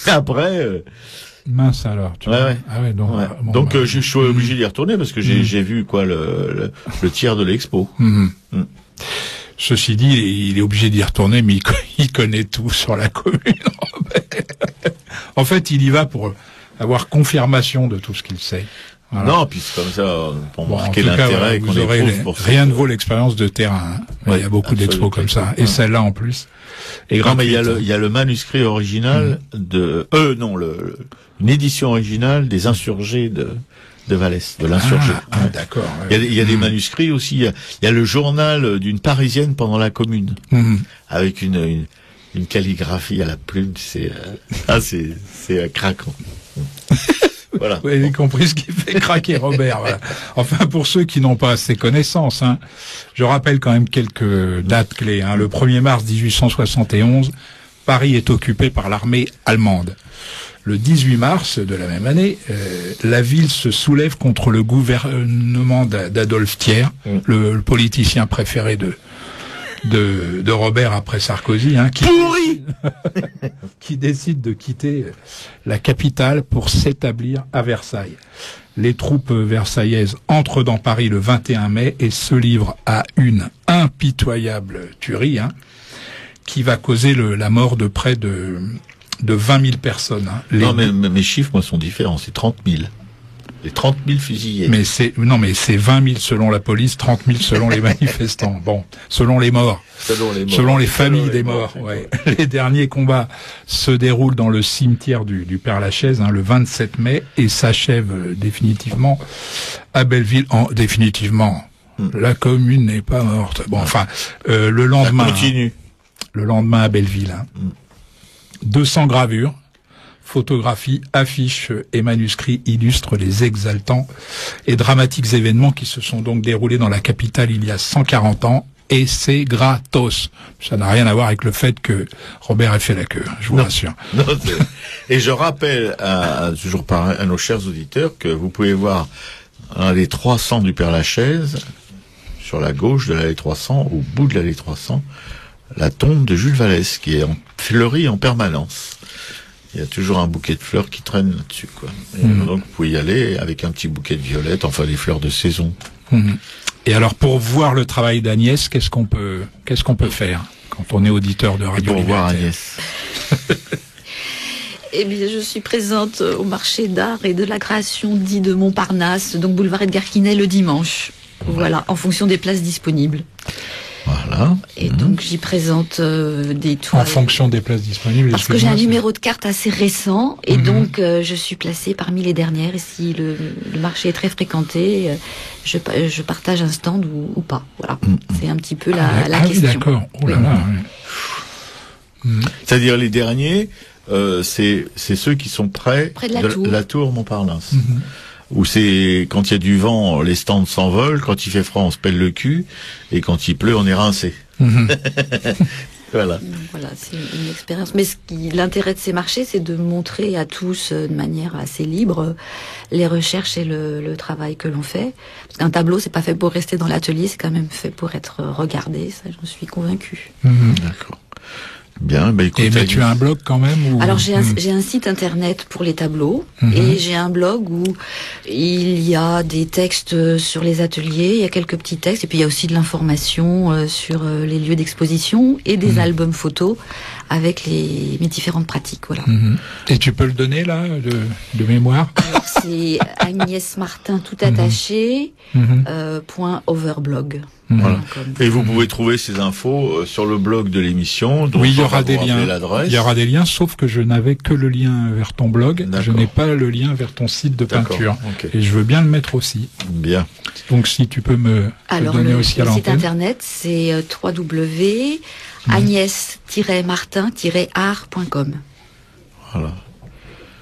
après... Mince alors. Ouais. Ah ouais, donc, ouais. Donc je suis obligé d'y retourner parce que j'ai vu le tiers de l'expo. Ceci dit, il est obligé d'y retourner, mais il connaît tout sur la commune. En fait, il y va pour avoir confirmation de tout ce qu'il sait. Voilà. Non, puis c'est comme ça pour marquer l'intérêt qu'on éprouve pour ça. Rien ne vaut l'expérience de terrain. Il y a beaucoup d'expos comme ça, et celle-là en plus. Et non, mais il y a le manuscrit original une édition originale des Insurgés de Vallès, de l'Insurgé. D'accord. Il y a des manuscrits aussi. Il y a le journal d'une Parisienne pendant la Commune, avec une calligraphie à la plume. C'est craquant. Voilà. Vous avez compris ce qui fait craquer Robert. Voilà. Enfin, pour ceux qui n'ont pas assez connaissance, je rappelle quand même quelques dates clés. Le 1er mars 1871, Paris est occupé par l'armée allemande. Le 18 mars de la même année, la ville se soulève contre le gouvernement d'Adolphe Thiers, le politicien préféré de Robert après Sarkozy, qui décide de quitter la capitale pour s'établir à Versailles. Les troupes versaillaises entrent dans Paris le 21 mai et se livrent à une impitoyable tuerie, qui va causer la mort de près de 20 000 personnes. Non, mais mes chiffres, moi, sont différents. C'est 30 000. Les 30 000 fusillés. Mais c'est 20 000 selon la police, 30 000 selon les manifestants. Bon, selon les morts. Selon les familles des morts. Ouais. Les derniers combats se déroulent dans le cimetière du Père-Lachaise, le 27 mai, et s'achèvent définitivement à Belleville. Définitivement. La commune n'est pas morte. Bon, enfin, le lendemain. Ça continue. le lendemain à Belleville. 200 gravures, photographies, affiches et manuscrits illustrent les exaltants et dramatiques événements qui se sont donc déroulés dans la capitale il y a 140 ans. Et c'est gratos. Ça n'a rien à voir avec le fait que Robert ait fait la queue, je vous rassure. Non, et je rappelle toujours à nos chers auditeurs que vous pouvez voir l'allée 300 du Père-Lachaise, sur la gauche de l'allée 300, au bout de l'allée 300, la tombe de Jules Vallès, qui est fleurie en permanence. Il y a toujours un bouquet de fleurs qui traîne là-dessus, quoi. Et donc vous pouvez y aller avec un petit bouquet de violettes, enfin des fleurs de saison. Et alors, pour voir le travail d'Agnès, qu'est-ce qu'on peut faire quand on est auditeur de Radio Pour Libertaire? voir Agnès. Eh bien, je suis présente au marché d'art et de la création dit de Montparnasse, donc boulevard Edgar Quinet le dimanche. Voilà, en fonction des places disponibles. Voilà. Et donc j'y présente des toiles. En fonction des places disponibles. Parce que j'ai un numéro de carte assez récent et donc je suis placée parmi les dernières. Et si le marché est très fréquenté, je partage un stand ou pas. Voilà, c'est un petit peu la question. Oui, d'accord. Oh là là. Oui. C'est-à-dire les derniers, c'est ceux qui sont près de la tour Montparnasse. Où c'est, quand il y a du vent, les stands s'envolent, quand il fait froid, on se pèle le cul, et quand il pleut, on est rincé. Voilà. Voilà, c'est une expérience. Mais l'intérêt de ces marchés, c'est de montrer à tous, de manière assez libre, les recherches et le travail que l'on fait. Parce qu'un tableau, c'est pas fait pour rester dans l'atelier, c'est quand même fait pour être regardé, ça j'en suis convaincue. D'accord. Bien, bah écoute. Mais tu as un blog quand même ou... Alors j'ai un site internet pour les tableaux et j'ai un blog où il y a des textes sur les ateliers, il y a quelques petits textes et puis il y a aussi de l'information sur les lieux d'exposition et des albums photos avec mes différentes pratiques. Voilà. Et tu peux le donner là de mémoire? Alors c'est Agnès Martin tout attaché .overblog. Voilà. Et vous pouvez trouver ces infos sur le blog de l'émission. Oui, il y aura des liens. L'adresse. Il y aura des liens, sauf que je n'avais que le lien vers ton blog. Je n'ai pas le lien vers ton site de peinture. Okay. Et je veux bien le mettre aussi. Bien. Donc si tu peux me donner aussi à l'antenne. Le site internet, c'est www.agnès-martin-art.com. Voilà.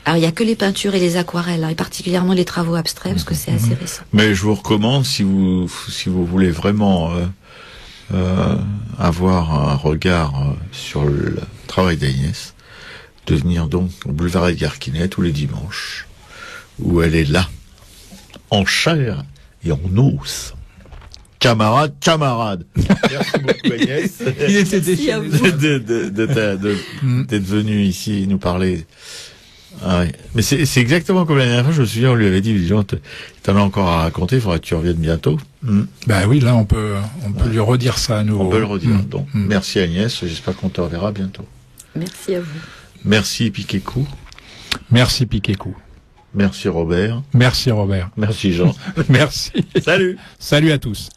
Alors, il n'y a que les peintures et les aquarelles, et particulièrement les travaux abstraits, parce que c'est assez récent. Mais je vous recommande, si vous voulez vraiment avoir un regard sur le travail d'Agnès, de venir donc au boulevard Edgar Quinet tous les dimanches, où elle est là, en chair et en os. Camarade. Merci beaucoup Agnès. Il était déchiré d'être venu ici nous parler. Ah oui. Mais c'est exactement comme la dernière fois, je me souviens, on lui avait dit, t'en as encore à raconter, il faudra que tu reviennes bientôt. Bah oui, là on peut lui redire ça à nouveau. On peut le redire. Donc, merci Agnès, j'espère qu'on te reverra bientôt. Merci à vous. Merci Piquet-Cou. Merci Piquet-Cou. Merci Robert. Merci Robert. Merci Jean. Merci. Salut. Salut à tous.